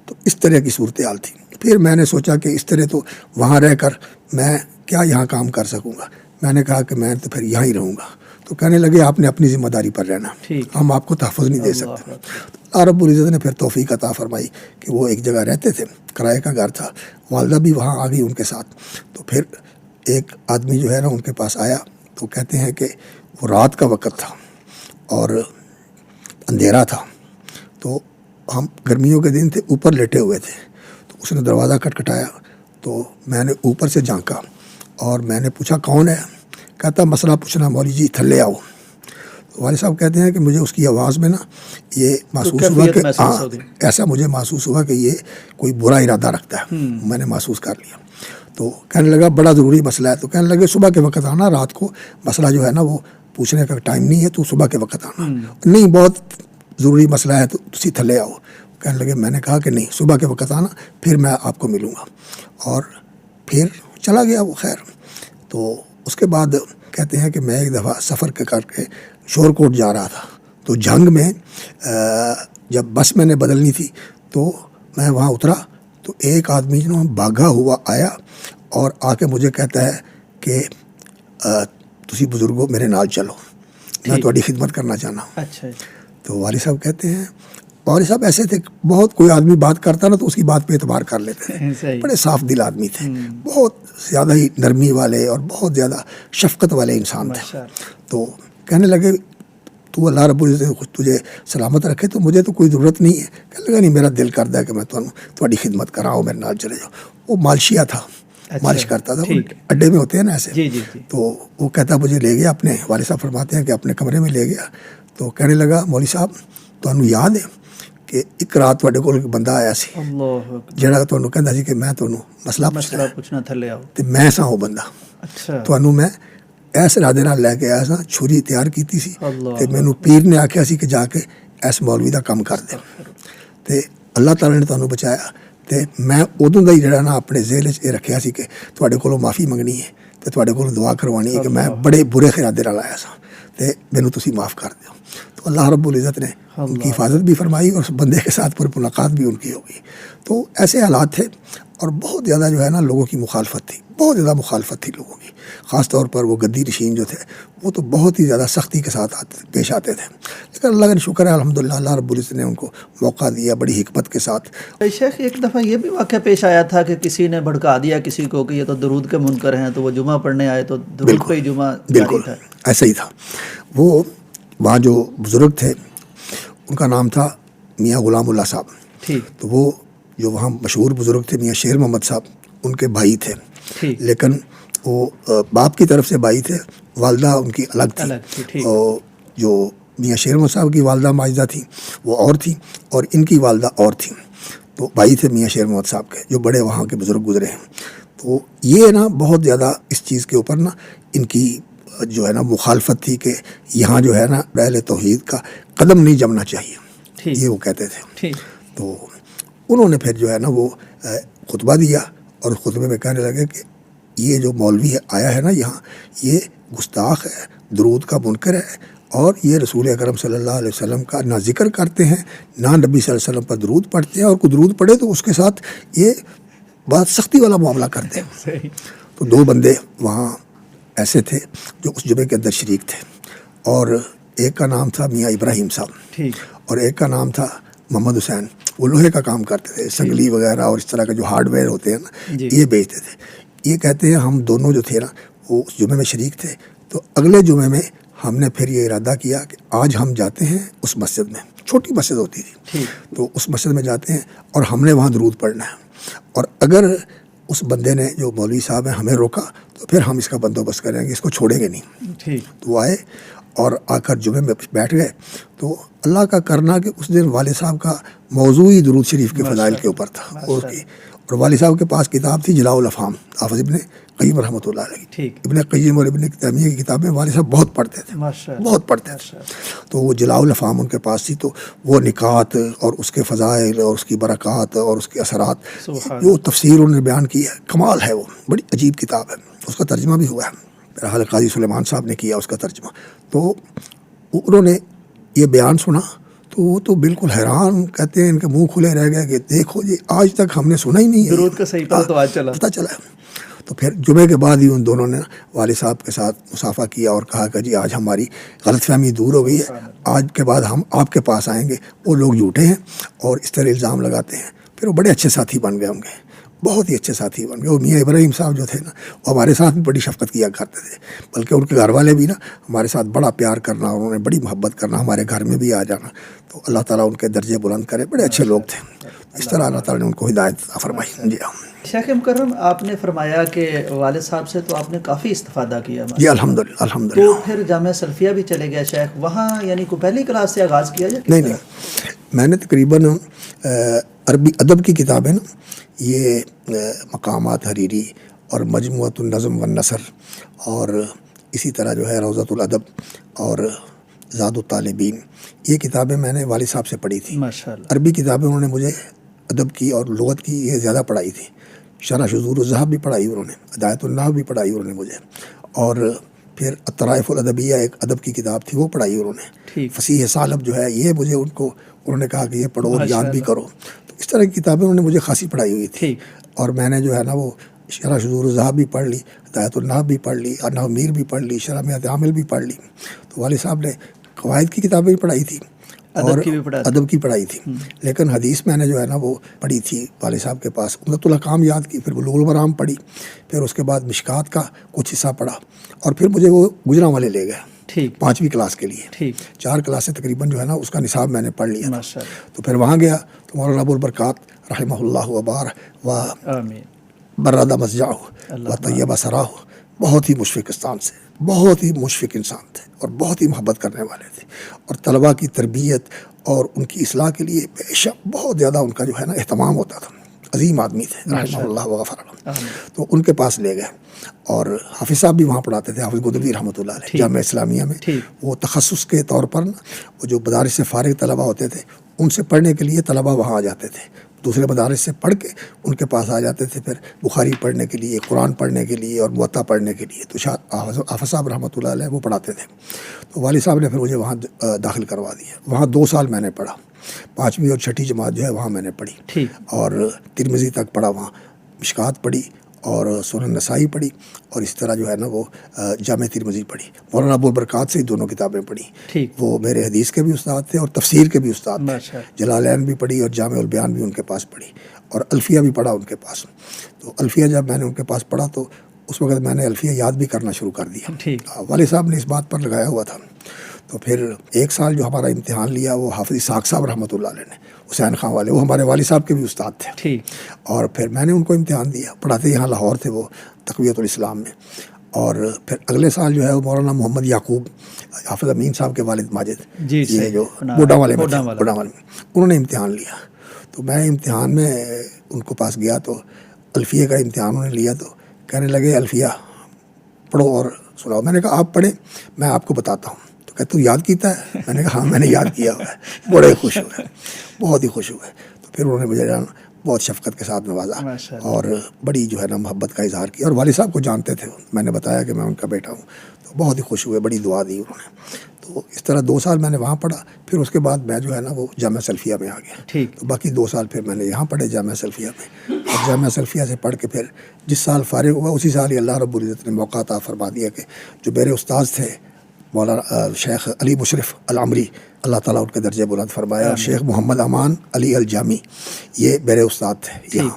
تو اس طرح کی صورتحال تھی. پھر میں نے سوچا کہ اس طرح تو وہاں رہ کر میں کیا یہاں کام کر سکوں گا. میں نے کہا کہ میں تو پھر یہاں ہی رہوں گا. تو کہنے لگے آپ نے اپنی ذمہ داری پر رہنا, ہم آپ کو تحفظ نہیں دے سکتے. اللہ رب العزت نے پھر توفیق عطا فرمائی کہ وہ ایک جگہ رہتے تھے, کرائے کا گھر تھا, والدہ بھی وہاں آ گئی ان کے ساتھ. تو پھر ایک آدمی جو ہے نا ان کے پاس آیا, تو کہتے ہیں کہ وہ رات کا وقت تھا اور اندھیرا تھا. تو ہم گرمیوں کے دن تھے, اوپر لیٹے ہوئے تھے. تو اس نے دروازہ کھٹکھٹایا, تو میں نے اوپر سے جھانکا اور میں نے پوچھا کون ہے. کہتا مسئلہ پوچھنا مولوی جی, تھلے آؤ. تو والد صاحب کہتے ہیں کہ مجھے اس کی آواز میں نا یہ محسوس ہوا کہ ایسا مجھے محسوس ہوا کہ یہ کوئی برا ارادہ رکھتا ہے. میں نے محسوس کر لیا. تو کہنے لگا بڑا ضروری مسئلہ ہے. تو کہنے لگے صبح کے وقت آنا, رات کو مسئلہ جو ہے نا وہ پوچھنے کا ٹائم نہیں ہے, تو صبح کے وقت آنا. نہیں بہت ضروری مسئلہ ہے, تو تسی تھلے آؤ. کہنے لگے میں نے کہا کہ نہیں, صبح کے وقت آنا, پھر میں آپ کو ملوں گا. اور پھر چلا گیا وہ. خیر, تو اس کے بعد کہتے ہیں کہ میں ایک دفعہ سفر کر کے شور کوٹ جا رہا تھا. تو جھنگ میں جب بس میں نے بدلنی تھی, تو میں وہاں اترا. تو ایک آدمی جو بھاگا ہوا آیا اور آ کے مجھے کہتا ہے کہ تسی بزرگو میرے نال چلو, میں تھوڑی خدمت کرنا چاہنا ہوں. اچھا. تو والد صاحب کہتے ہیں, والد صاحب ایسے تھے, بہت کوئی آدمی بات کرتا نا تو اس کی بات پہ اعتبار کر لیتے تھے. بڑے صاف دل آدمی تھے, بہت زیادہ ہی نرمی والے اور بہت زیادہ شفقت والے انسان تھے. تو کہنے لگے تو اللہ رب العزت تجھے سلامت رکھے, تو مجھے تو کوئی ضرورت نہیں ہے. کہنے لگا نہیں, میرا دل کرتا ہے کہ میں تھوڑی خدمت کراؤں, میرے نال چلے جاؤ. وہ مالشیا تھا, مالش کرتا تھا, اڈے میں ہوتے ہیں نا ایسے. تو وہ کہتا مجھے لے گیا اپنے, والد صاحب فرماتے ہیں کہ اپنے کمرے میں لے گیا. تو کہنے لگا مولوی صاحب تمہیں یاد ہے کہ ایک رات تواڈے کول ایک بندہ آیا سی جہاں تمہیں کہندا سی کہ میں تمہیں مسئلہ پوچھنا تھلے آؤ, تو میں سا وہ بندہ. تمہیں میں ایس ارادے نال لے کے آیا سا, چھری تیار کیتی سی, تے مینوں پیر نے آکھیا سی کہ جا کے ایس مولوی دا کام کر دے. تے اللہ تعالی نے تمہیں بچایا. تے میں ادوں دا ہی جڑا نا اپنے ذہن وچ یہ رکھیا سی کہ تواڈے کولوں معافی منگنی ہے, تے تواڈے کولوں دعا کروانی ہے کہ میں بڑے برے ارادے نال آیا سا, تے مینوں تسی معاف کر دیو. تو اللہ رب العزت نے ان کی حفاظت بھی فرمائی, اور اس بندے کے ساتھ پر ملاقات بھی ان کی ہو گئی. تو ایسے حالات تھے, اور بہت زیادہ جو ہے نا لوگوں کی مخالفت تھی, بہت زیادہ مخالفت تھی لوگوں کی. خاص طور پر وہ گدی نشین جو تھے وہ تو بہت ہی زیادہ سختی کے ساتھ پیش آتے تھے. لیکن اللہ کا شکر ہے الحمدللہ, اللہ رب العزت نے ان کو موقع دیا بڑی حکمت کے ساتھ. شیخ ایک دفعہ یہ بھی واقعہ پیش آیا تھا کہ کسی نے بھڑکا دیا کسی کو کہ یہ تو درود کے منکر ہیں, تو وہ جمعہ پڑھنے آئے تو درود پہ ہی جمعہ جاری تھا. ایسا ہی تھا. وہ وہاں جو بزرگ تھے ان کا نام تھا میاں غلام اللہ صاحب. ٹھیک. تو وہ جو وہاں مشہور بزرگ تھے میاں شیر محمد صاحب, ان کے بھائی تھے. ٹھیک. لیکن وہ باپ کی طرف سے بھائی تھے, والدہ ان کی الگ تھی. اور جو میاں شیر محمد صاحب کی والدہ ماجدہ تھی وہ اور تھی, اور ان کی والدہ اور تھیں. تو بھائی تھے میاں شیر محمد صاحب کے, جو بڑے وہاں کے بزرگ گزرے ہیں. تو یہ نا بہت زیادہ اس چیز کے اوپر نا ان کی جو ہے نا مخالفت تھی کہ یہاں جو ہے نا اہل توحید کا قدم نہیں جمنا چاہیے, یہ وہ کہتے تھے. تو انہوں نے پھر جو ہے نا وہ خطبہ دیا, اور خطبے میں کہنے لگے کہ یہ جو مولوی آیا ہے نا یہاں, یہ گستاخ ہے, درود کا منکر ہے, اور یہ رسول اکرم صلی اللہ علیہ وسلم کا نہ ذکر کرتے ہیں نہ نبی صلی اللہ علیہ وسلم پر درود پڑھتے ہیں, اور کوئی درود پڑھے تو اس کے ساتھ یہ بہت سختی والا معاملہ کرتے ہیں. تو 2 بندے وہاں ایسے تھے جو اس جمعے کے اندر شریک تھے, اور ایک کا نام تھا میاں ابراہیم صاحب, اور ایک کا نام تھا محمد حسین. وہ لوہے کا کام کرتے تھے, سنگلی وغیرہ اور اس طرح کا جو ہارڈ ویئر ہوتے ہیں نا یہ بیچتے تھے. یہ کہتے ہیں ہم دونوں جو تھے نا وہ اس جمعے میں شریک تھے. تو اگلے جمعے میں ہم نے پھر یہ ارادہ کیا کہ آج ہم جاتے ہیں اس مسجد میں, چھوٹی مسجد ہوتی تھی, تو اس مسجد میں جاتے ہیں اور ہم نے وہاں درود پڑھنا ہے, اور اگر اس بندے نے جو مولوی صاحب ہیں ہمیں روکا تو پھر ہم اس کا بندوبست کریں گے, اس کو چھوڑیں گے نہیں. تو وہ آئے اور آ کر جمعے میں بیٹھ گئے. تو اللہ کا کرنا کہ اس دن والد صاحب کا موضوع ہی درود شریف کے فضائل کے اوپر تھا, اور والد صاحب کے پاس کتاب تھی جلاء الافہام, حافظ ابن قیم رحمۃ اللہ علیہ. ابن قیم اور ابن تیمیہ کی کتابیں والد صاحب بہت پڑھتے تھے, بہت پڑھتے تھے. تو وہ جلاء الافہام ان کے پاس تھی. تو وہ نکات اور اس کے فضائل اور اس کی برکات اور اس کے اثرات جو تفسیر انہوں نے بیان کی ہے, کمال ہے. وہ بڑی عجیب کتاب ہے, اس کا ترجمہ بھی ہوا ہے, بہرحال قاضی سلیمان صاحب نے کیا اس کا ترجمہ. تو انہوں نے یہ بیان سنا تو وہ تو بالکل حیران, کہتے ہیں ان کے منہ کھلے رہ گئے کہ دیکھو جی آج تک ہم نے سنا ہی نہیں ہے, درود کا صحیح پتہ چلا. تو پھر جمعے کے بعد ہی ان دونوں نے والد صاحب کے ساتھ مصافحہ کیا اور کہا کہ جی آج ہماری غلط فہمی دور ہو گئی ہے, آج کے بعد ہم آپ کے پاس آئیں گے. وہ لوگ جھوٹے ہیں اور اس طرح الزام لگاتے ہیں. پھر وہ بڑے اچھے ساتھی بن گئے ہوں گے, بہت ہی اچھے ساتھی بن گئے. اور میاں ابراہیم صاحب جو تھے نا وہ ہمارے ساتھ بھی بڑی شفقت کیا کرتے تھے, بلکہ ان کے گھر والے بھی نا ہمارے ساتھ بڑا پیار کرنا, انہوں نے بڑی محبت کرنا, ہمارے گھر میں بھی آ جانا. تو اللہ تعالیٰ ان کے درجے بلند کرے, بڑے اچھے لوگ تھے. اس طرح اللہ تعالیٰ نے ان کو ہدایت فرمائی. جی ہاں شیخ مکرم, آپ نے فرمایا کہ والد صاحب سے تو آپ نے کافی استفادہ کیا. جی الحمدللہ الحمدللہ. تو پھر جامعہ سلفیہ بھی چلے گیا شیخ, وہاں یعنی کو پہلی کلاس سے آغاز کیا یا نہیں, میں نے تقریباً عربی ادب کی کتابیں نا, یہ مقامات حریری اور مجموعۃ النظم والنثر, اور اسی طرح جو ہے روضۃ الادب اور زاد الطالبین, یہ کتابیں میں نے والد صاحب سے پڑھی تھی. عربی کتابیں انہوں نے مجھے ادب کی اور لغت کی یہ زیادہ پڑھائی تھی. شرح شذور الذہب بھی پڑھائی انہوں نے, ہدایت النحو بھی پڑھائی انہوں نے مجھے, اور پھر الطرائف الادبیہ ایک ادب کی کتاب تھی وہ پڑھائی انہوں نے. فصیح سالب جو ہے یہ مجھے انہوں نے کہا کہ یہ پڑھو اور یاد بھی کرو. تو اس طرح کی کتابیں انہوں نے مجھے خاصی پڑھائی ہوئی تھی. اور میں نے جو ہے نا وہ شرح شذور الذہب بھی پڑھ لی, ہدایت النحو بھی پڑھ لی, انحو میر بھی پڑھ لی, شرح میات عامل بھی پڑھ لی. تو والد صاحب نے قواعد کی کتابیں بھی پڑھائی تھی اور ادب کی پڑھائی تھی. لیکن حدیث میں نے جو ہے نا وہ پڑھی تھی والد صاحب کے پاس, عمدۃ الاحکام یاد کی, پھر بلوغ المرام پڑھی, پھر اس کے بعد مشکات کا کچھ حصہ پڑھا, اور پھر مجھے وہ گجرانوالے لے گئے 5ویں کلاس کے لیے. 4 کلاسیں تقریباً جو ہے نا اس کا نصاب میں نے پڑھ لیا تھا. تو پھر وہاں گیا تو مولانا ابو البرکات رحمہ اللہ وبار و برادہ مسجعہ و طیبہ سراہ, بہت ہی مشفق انسان سے, بہت ہی مشفق انسان تھے اور بہت ہی محبت کرنے والے تھے, اور طلباء کی تربیت اور ان کی اصلاح کے لیے بے شک بہت زیادہ ان کا جو ہے نا اہتمام ہوتا تھا. عظیم آدمی تھے رحمہ اللہ وغفر اللہ. تو ان کے پاس لے گئے, اور حافظ صاحب بھی وہاں پڑھاتے تھے, حافظ گودلوی رحمۃ اللہ علیہ جامعہ اسلامیہ میں. وہ تخصص کے طور پر وہ جو مدارس سے فارغ طلباء ہوتے تھے ان سے پڑھنے کے لیے طلباء وہاں آ جاتے تھے, دوسرے مدارس سے پڑھ کے ان کے پاس آ جاتے تھے, پھر بخاری پڑھنے کے لیے, قرآن پڑھنے کے لیے اور موطا پڑھنے کے لیے. تو حافظ صاحب رحمۃ اللہ علیہ وہ پڑھاتے تھے. تو والد صاحب نے پھر مجھے وہاں داخل کروا دیا. وہاں 2 سال میں نے پڑھا, 5ویں اور 6ٹھی جماعت جو ہے وہاں میں نے پڑھی, اور ترمذی تک پڑھا وہاں, مشکات پڑھی اور سنن نسائی پڑھی, اور اس طرح جو ہے نا وہ جامع ترمذی پڑھی. مولانا ابو البرکات سے ہی دونوں کتابیں پڑھی. وہ میرے حدیث کے بھی استاد تھے اور تفسیر کے بھی استاد تھے. جلالین بھی پڑھی اور جامع البیان بھی ان کے پاس پڑھی, اور الفیہ بھی پڑھا ان کے پاس. تو الفیہ جب میں نے ان کے پاس پڑھا تو اس وقت میں نے الفیہ یاد بھی کرنا شروع کر دیا. والد صاحب نے اس بات پر لگایا ہوا تھا. تو پھر ایک سال جو ہمارا امتحان لیا وہ حافظ اسحاق صاحب رحمۃ اللہ علیہ نے، حسین خان والے، وہ ہمارے والد صاحب کے بھی استاد تھے. ٹھیک. اور پھر میں نے ان کو امتحان دیا، پڑھاتے یہاں لاہور تھے وہ تقویت الاسلام میں. اور پھر اگلے سال جو ہے وہ مولانا محمد یعقوب حافظ امین صاحب کے والد ماجد، یہ جو بوڈا والے میں، انہوں نے امتحان لیا. تو میں امتحان میں ان کو پاس گیا تو الفیہ کا امتحان انہوں نے لیا، تو کہنے لگے الفیہ پڑھو اور سناؤ. میں نے کہا آپ پڑھیں، میں آپ کو بتاتا ہوں. تو کہ تو یاد کیتا ہے؟ میں نے کہا ہاں میں نے یاد کیا ہوا ہے. بڑے خوش ہوئے، بہت ہی خوش ہوئے. تو پھر انہوں نے مجھے بہت شفقت کے ساتھ نوازا اور بڑی جو ہے نا محبت کا اظہار کیا. اور والد صاحب کو جانتے تھے، میں نے بتایا کہ میں ان کا بیٹا ہوں، تو بہت ہی خوش ہوئے، بڑی دعا دی انہوں نے. تو اس طرح 2 سال میں نے وہاں پڑھا. پھر اس کے بعد میں جو ہے نا وہ جامعہ سلفیہ میں آ گیا. تو باقی 2 سال پھر میں نے یہاں پڑھے جامعہ سلفیہ میں. اور جامعہ سلفیہ سے پڑھ کے پھر جس سال فارغ ہوا اسی سال ہی اللہ رب العزت نے موقع عطا فرما دیا کہ جو میرے استاذ تھے مولانا شیخ علی مشرف العمری، اللہ تعالیٰ ان کے درجے بلند فرمایا، اور شیخ محمد امان علی الجامی، یہ میرے استاد تھے یہاں.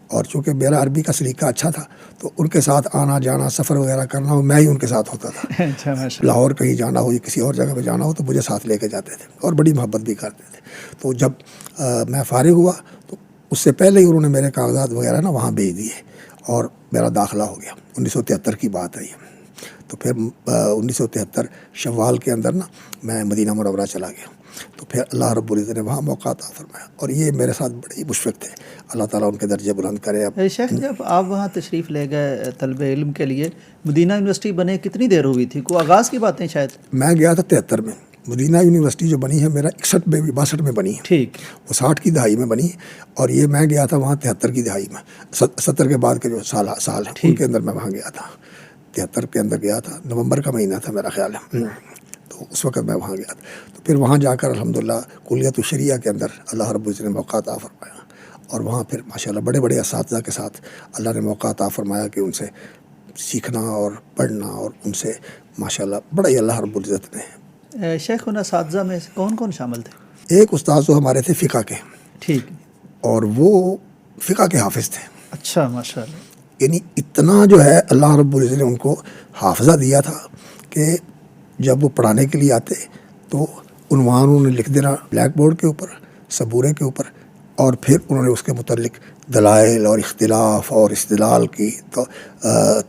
اور چونکہ میرا عربی کا سلیقہ اچھا تھا تو ان کے ساتھ آنا جانا سفر وغیرہ کرنا ہو میں ہی ان کے ساتھ ہوتا تھا. لاہور کہیں جانا ہو یا کسی اور جگہ پہ جانا ہو تو مجھے ساتھ لے کے جاتے تھے اور بڑی محبت بھی کرتے تھے. تو جب میں فارغ ہوا تو اس سے پہلے ہی انہوں نے میرے کاغذات وغیرہ نا وہاں بھیج دیے اور میرا داخلہ ہو گیا. 1973 کی بات ہے یہ. تو پھر 1973 شوال کے اندر نا میں مدینہ منورہ چلا گیا. تو پھر اللہ رب العزت نے وہاں موقع عطا فرمایا اور یہ میرے ساتھ بڑے ہی مشفق تھے. اللہ تعالیٰ ان کے درجے بلند کرے. شیخ جب آپ وہاں تشریف لے گئے طلب علم کے لیے، مدینہ یونیورسٹی بنے کتنی دیر ہوئی تھی؟ کوئی آغاز کی باتیں شاید؟ میں گیا تھا 73 میں. مدینہ یونیورسٹی جو بنی ہے میرا 61 میں 62 میں بنی ہے. ٹھیک. وہ 60 کی دہائی میں بنی اور یہ میں گیا تھا وہاں 73 کی دہائی میں. 70 کے بعد کے جو سال ہیں ان کے اندر میں وہاں گیا تھا. 73 کے اندر گیا تھا، نومبر کا مہینہ تھا میرا خیال ہے. تو اس وقت میں وہاں گیا تھا. تو پھر وہاں جا کر الحمدللہ کلیت الشریعہ کے اندر اللہ رب العزت نے موقع عطا فرمایا اور وہاں پھر ماشاءاللہ بڑے بڑے اساتذہ کے ساتھ اللہ نے موقع عطا فرمایا کہ ان سے سیکھنا اور پڑھنا، اور ان سے ماشاءاللہ بڑا ہی اللہ رب العزت نے. شیخ ان اساتذہ میں کون کون شامل تھے؟ ایک استاد تو ہمارے تھے فقہ کے. ٹھیک. اور وہ فقہ کے حافظ تھے. اچھا ماشاءاللہ. یعنی اتنا جو ہے اللہ رب العزت نے ان کو حافظہ دیا تھا کہ جب وہ پڑھانے کے لیے آتے تو عنوان انہوں نے لکھ دینا بلیک بورڈ کے اوپر، سبورے کے اوپر، اور پھر انہوں نے اس کے متعلق دلائل اور اختلاف اور استدلال کی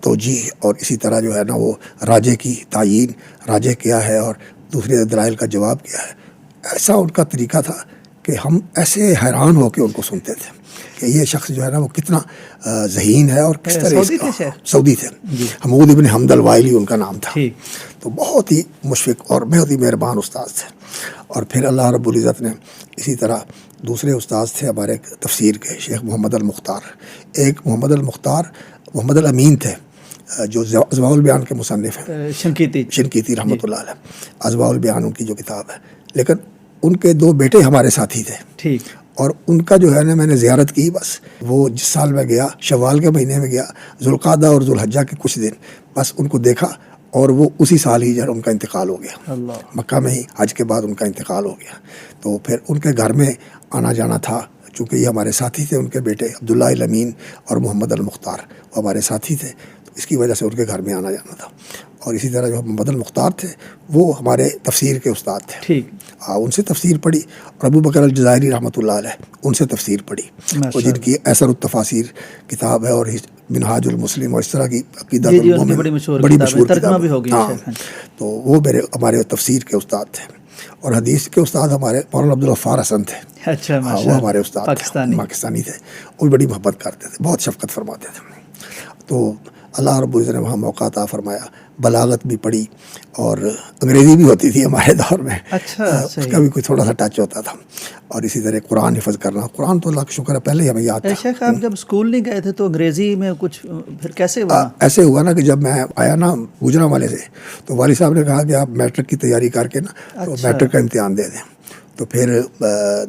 توجیح اور اسی طرح جو ہے نا وہ راجے کی تعیین، راجے کیا ہے اور دوسرے دلائل کا جواب کیا ہے. ایسا ان کا طریقہ تھا کہ ہم ایسے حیران ہو کے ان کو سنتے تھے کہ یہ شخص جو ہے نا وہ کتنا ذہین ہے اور کس طرح. سعودی تھے. حمود ابن حمد الوائلی ان کا نام تھا. تو بہت ہی مشفق اور بہت ہی مہربان استاد تھے. اور پھر اللہ رب العزت نے اسی طرح دوسرے استاد تھے ہمارے تفسیر کے شیخ محمد المختار. ایک محمد المختار محمد الامین تھے جو ازواء البیان کے مصنف ہیں، شنقیطی رحمۃ اللہ علیہ. ازواء البیان ان کی جو کتاب ہے، لیکن ان کے 2 بیٹے ہمارے ساتھی تھے. ٹھیک. اور ان کا جو ہے نا میں نے زیارت کی. بس وہ جس سال میں گیا شوال کے مہینے میں گیا، ذوالقعدہ اور ذوالحجہ کے کچھ دن بس ان کو دیکھا اور وہ اسی سال ہی جو ان کا انتقال ہو گیا. مکہ میں ہی حج کے بعد ان کا انتقال ہو گیا. تو پھر ان کے گھر میں آنا جانا تھا، چونکہ یہ ہمارے ساتھی تھے. ان کے بیٹے عبداللہ الامین اور محمد المختار وہ ہمارے ساتھی تھے، تو اس کی وجہ سے ان کے گھر میں آنا جانا تھا. اور اسی طرح جو محمد المختار تھے وہ ہمارے تفسیر کے استاد تھے. ٹھیک. ان سے تفسیر پڑھی. اور ابو بکر الجزائری رحمۃ اللہ علیہ ان سے تفسیر پڑھی، اور جن کی ایسر التفاسیر کتاب ہے اور منہاج المسلم اور اس طرح کی عقیدہ بڑی مشہور کتاب ہے. تو وہ ہمارے تفسیر کے استاد تھے. اور حدیث کے استاد ہمارے مولانا عبدالغفار حسن تھے. اچھا. وہ ہمارے استاد پاکستانی تھے. وہ بڑی محبت کرتے تھے، بہت شفقت فرماتے تھے. تو اللہ رب العزت نے وہاں موقع عطا فرمایا. بلاغت بھی پڑھی اور انگریزی بھی ہوتی تھی ہمارے دور میں. اچھا. اس کا بھی کوئی تھوڑا سا ٹچ ہوتا تھا. اور اسی طرح قرآن حفظ کرنا. قرآن تو اللہ کا شکر ہے پہلے ہی ہمیں یاد تھا. شیخ آپ جب اسکول نہیں گئے تھے تو انگریزی میں کچھ پھر کیسے ہوا؟ ایسے ہوا نا کہ جب میں آیا نا گوجرانوالے سے تو والد صاحب نے کہا کہ آپ میٹرک کی تیاری کر کے نا تو میٹرک کا امتحان دے دیں. تو پھر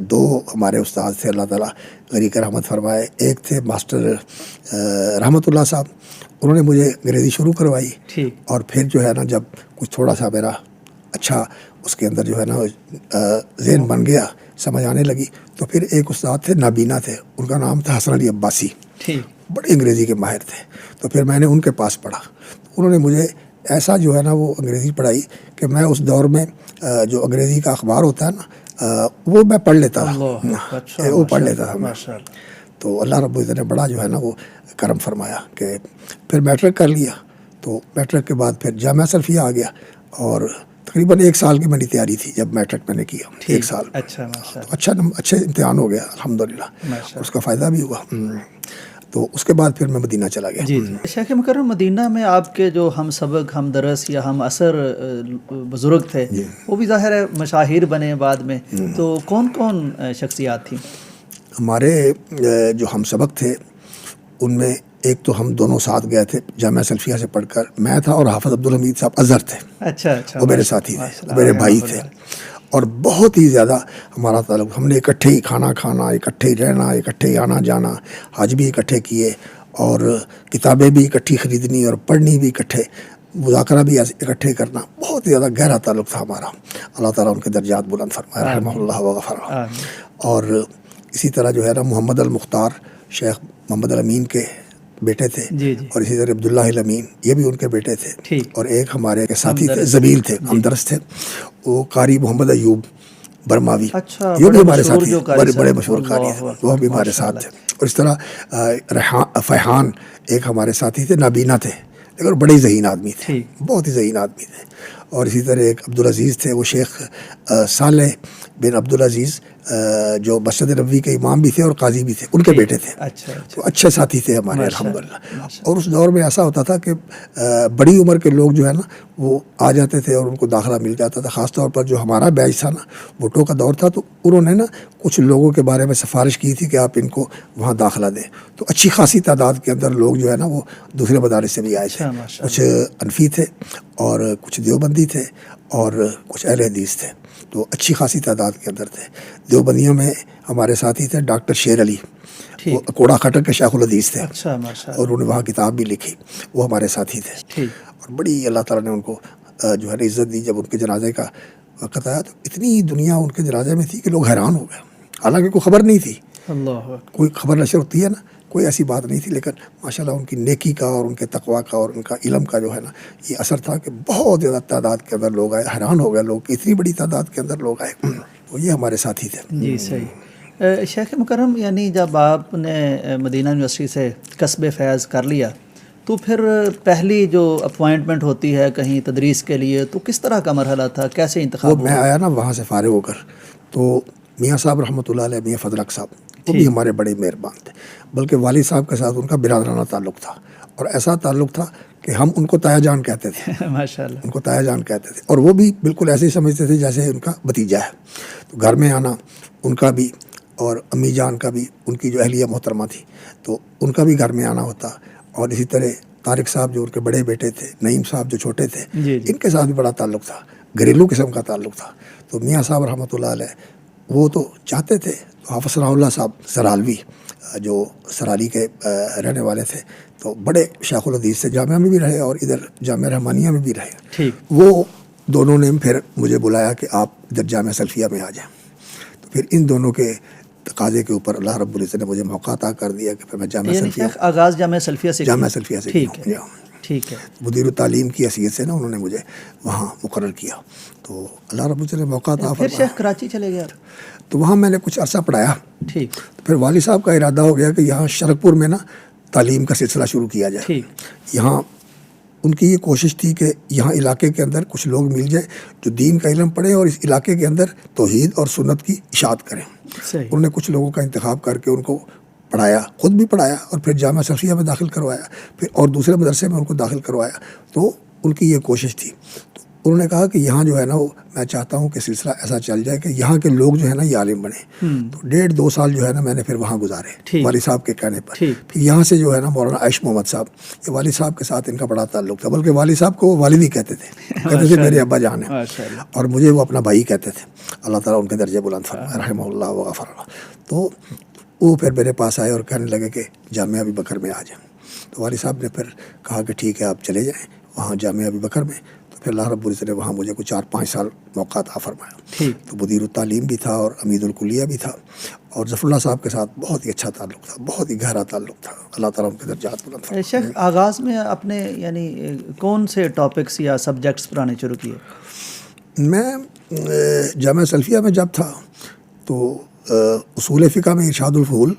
2 ہمارے استاد تھے اللہ تعالیٰ غریق رحمت فرمائے. ایک تھے ماسٹر رحمت اللہ صاحب، انہوں نے مجھے انگریزی شروع کروائی. اور پھر جو ہے نا جب کچھ تھوڑا سا میرا اچھا اس کے اندر جو ہے نا ذہن بن گیا، سمجھ آنے لگی، تو پھر ایک استاد تھے نابینا تھے، ان کا نام تھا حسن علی عباسی. بڑے انگریزی کے ماہر تھے. تو پھر میں نے ان کے پاس پڑھا. انہوں نے مجھے ایسا جو ہے نا وہ انگریزی پڑھائی کہ میں اس دور میں جو انگریزی کا اخبار ہوتا ہے نا وہ میں پڑھ لیتا تھا، وہ پڑھ لیتا تھا میں. تو اللہ رب العزت نے بڑا جو ہے نا وہ کرم فرمایا کہ پھر میٹرک کر لیا. تو میٹرک کے بعد پھر جامعہ سلفیہ آ گیا، اور تقریباً 1 سال کی میری تیاری تھی جب میٹرک میں نے کیا. 1 سال اچھے امتحان ہو گیا الحمدللہ، اس کا فائدہ بھی ہوا. تو اس کے بعد پھر میں مدینہ چلا گیا. جی شیخ مکرم، مدینہ میں آپ کے جو ہم سبق، ہم درس یا ہم اثر بزرگ تھے وہ بھی ظاہر ہے مشاہیر بنے بعد میں، تو کون کون شخصیات تھیں؟ ہمارے جو ہم سبق تھے ان میں ایک تو ہم دونوں ساتھ گئے تھے جامعہ سلفیہ سے پڑھ کر، میں تھا اور حافظ عبدالحمید صاحب ازہر تھے. اچھا وہ میرے ساتھی تھے، وہ میرے بھائی تھے، اور بہت ہی زیادہ ہمارا تعلق. ہم نے اکٹھے ہی کھانا کھانا، اکٹھے ہی رہنا، اکٹھے ہی آنا جانا، حج بھی اکٹھے کیے، اور کتابیں بھی اکٹھی خریدنی اور پڑھنی بھی اکٹھے، مذاکرہ بھی اکٹھے کرنا. بہت زیادہ گہرا تعلق تھا ہمارا. اللہ تعالیٰ ان کے درجات بلند فرمائے رحمہ اللہ وغفر. اور اسی طرح جو ہے نا محمد المختار شیخ محمد الامین کے بیٹے تھے، اور اسی طرح عبداللہ الامین یہ بھی ان کے بیٹے تھے. اور ایک ہمارے ساتھی تھے زبیل تھے، ہمدرس تھے، وہ قاری محمد ایوب برماوی، یہ بھی ہمارے ساتھی بڑے مشہور قاری ہیں، وہ بھی ہمارے ساتھ تھے. اور اس طرح فیحان ایک ہمارے ساتھی تھے، نابینا تھے لیکن بڑے ذہین آدمی تھے، بہت ہی ذہین آدمی تھے. اور اسی طرح ایک عبدالعزیز تھے، وہ شیخ صالح بن عبدالعزیز جو مسجد نبوی کے امام بھی تھے اور قاضی بھی تھے، ان کے بیٹے تھے. تو اچھے ساتھی تھے ہمارے الحمدللہ. اور اس دور میں ایسا ہوتا تھا کہ بڑی عمر کے لوگ جو ہے نا وہ آ جاتے تھے اور ان کو داخلہ مل جاتا تھا. خاص طور پر جو ہمارا بیچ تھا نا، بھٹو کا دور تھا، تو انہوں نے نا کچھ لوگوں کے بارے میں سفارش کی تھی کہ آپ ان کو وہاں داخلہ دیں. تو اچھی خاصی تعداد کے اندر لوگ جو ہے نا وہ دوسرے مدارس سے بھی آئے تھے. کچھ انفی تھے اور کچھ دیوبندی تھے اور کچھ اہل حدیث تھے. تو اچھی خاصی تعداد کے اندر تھے. دیوبندیوں میں ہمارے ساتھی تھے ڈاکٹر شیر علی، وہ کوڑا خٹک کے شیخ الحدیث تھے، اور انہوں نے وہاں کتاب بھی لکھی، وہ ہمارے ساتھی تھے. اور بڑی اللہ تعالیٰ نے ان کو جو ہے نا عزت دی. جب ان کے جنازے کا وقت آیا تو اتنی دنیا ان کے جنازے میں تھی کہ لوگ حیران ہو گئے. حالانکہ کوئی خبر نہیں تھی، کوئی خبر نشر ہوتی ہے نا، کوئی ایسی بات نہیں تھی، لیکن ماشاءاللہ ان کی نیکی کا اور ان کے تقویٰ کا اور ان کا علم کا جو ہے نا یہ اثر تھا کہ بہت زیادہ تعداد کے اندر لوگ آئے. حیران ہو گئے لوگ کہ اتنی بڑی تعداد کے اندر لوگ آئے. تو یہ ہمارے ساتھی تھے. جی صحیح. شیخ مکرم، یعنی جب آپ نے مدینہ یونیورسٹی سے کسب فیض کر لیا تو پھر پہلی جو اپوائنٹمنٹ ہوتی ہے کہیں تدریس کے لیے، تو کس طرح کا مرحلہ تھا، کیسے انتخاب ہوا؟ میں آیا نا وہاں سے فارغ ہو کر، تو میاں صاحب رحمۃ اللہ علیہ، میاں فضل حق صاحب، وہ بھی ہمارے بڑے مہربان تھے. بلکہ والد صاحب کے ساتھ ان کا برادرانہ تعلق تھا، اور ایسا تعلق تھا کہ ہم ان کو تایا جان کہتے تھے. ماشاءاللہ، ان کو تایا جان کہتے تھے، اور وہ بھی بالکل ایسے ہی سمجھتے تھے جیسے ان کا بھتیجا ہے. تو گھر میں آنا ان کا بھی، اور امی جان کا بھی، ان کی جو اہلیہ محترمہ تھی تو ان کا بھی گھر میں آنا ہوتا. اور اسی طرح طارق صاحب جو ان کے بڑے بیٹے تھے، نعیم صاحب جو چھوٹے تھے، ان کے ساتھ بھی بڑا تعلق تھا، گھریلو قسم کا تعلق تھا. تو میاں صاحب رحمۃ اللہ علیہ وہ تو چاہتے تھے. تو حافظ ثناء اللہ صاحب سرالوی جو سرالی کے رہنے والے تھے، تو بڑے شیخ الحدیث سے جامعہ میں بھی رہے اور ادھر جامعہ رحمانیہ میں بھی رہے. وہ دونوں نے پھر مجھے بلایا کہ آپ ادھر جامعہ سلفیہ میں آ جائیں. تو پھر ان دونوں کے تقاضے کے اوپر اللہ رب العزت نے مجھے موقع عطا کر دیا کہ پھر میں جامعہ سلفیہ، آغاز جامعہ سلفیہ سے ٹھیک ہے. مدیر التعلیم کی حیثیت سے نا انہوں نے مجھے وہاں مقرر کیا. تو اللہ رب العزت نے موقع عطا فرمایا. پھر شیخ کراچی چلے گیا تو وہاں میں نے کچھ عرصہ پڑھایا. تو پھر والد صاحب کا ارادہ ہو گیا کہ یہاں شرکپور میں نا تعلیم کا سلسلہ شروع کیا جائے. یہاں ان کی یہ کوشش تھی کہ یہاں علاقے کے اندر کچھ لوگ مل جائے جو دین کا علم پڑھیں اور اس علاقے کے اندر توحید اور سنت کی اشاعت کریں. انہوں نے کچھ لوگوں کا انتخاب کر کے ان کو پڑھایا، خود بھی پڑھایا، اور پھر جامعہ سلفیہ میں داخل کروایا، پھر اور دوسرے مدرسے میں ان کو داخل کروایا. تو ان کی یہ کوشش تھی. تو انہوں نے کہا کہ یہاں جو ہے نا وہ میں چاہتا ہوں کہ سلسلہ ایسا چل جائے کہ یہاں کے لوگ جو ہے نا یہ عالم بنے. تو 1.5-2 سال جو ہے نا میں نے پھر وہاں گزارے والد صاحب کے کہنے پر. پھر یہاں سے جو ہے نا مولانا عائش محمد صاحب، یہ والد صاحب کے ساتھ ان کا بڑا تعلق تھا، بلکہ والد صاحب کو وہ والد ہی کہتے تھے، کہتے تھے میرے ابا جان ہیں، اور مجھے وہ اپنا بھائی کہتے تھے. اللہ تعالیٰ ان کے درجے بلند فرمائے رحمہ اللہ وغفر اللہ. تو وہ پھر میرے پاس آئے اور کہنے لگے کہ جامعہ ابی بکر میں آ جائیں. تو والد صاحب نے پھر کہا کہ ٹھیک ہے آپ چلے جائیں وہاں جامعہ ابی بکر میں. تو پھر اللہ رب العزت نے وہاں مجھے کچھ 4-5 سال موقع عطا فرمایا. تو مدیر التعلیم بھی تھا اور امید الکلیہ بھی تھا، اور ظفر اللہ صاحب کے ساتھ بہت ہی اچھا تعلق تھا، بہت ہی گہرا تعلق تھا. اللہ تعالیٰ ان کے درجات بلند فرمائے. شیخ آغاز میں آپ نے یعنی کون سے ٹاپکس یا سبجیکٹس پڑھانے شروع کیے؟ میں جامعہ سلفیہ میں جب تھا تو اصول فقہ میں ارشاد الفحول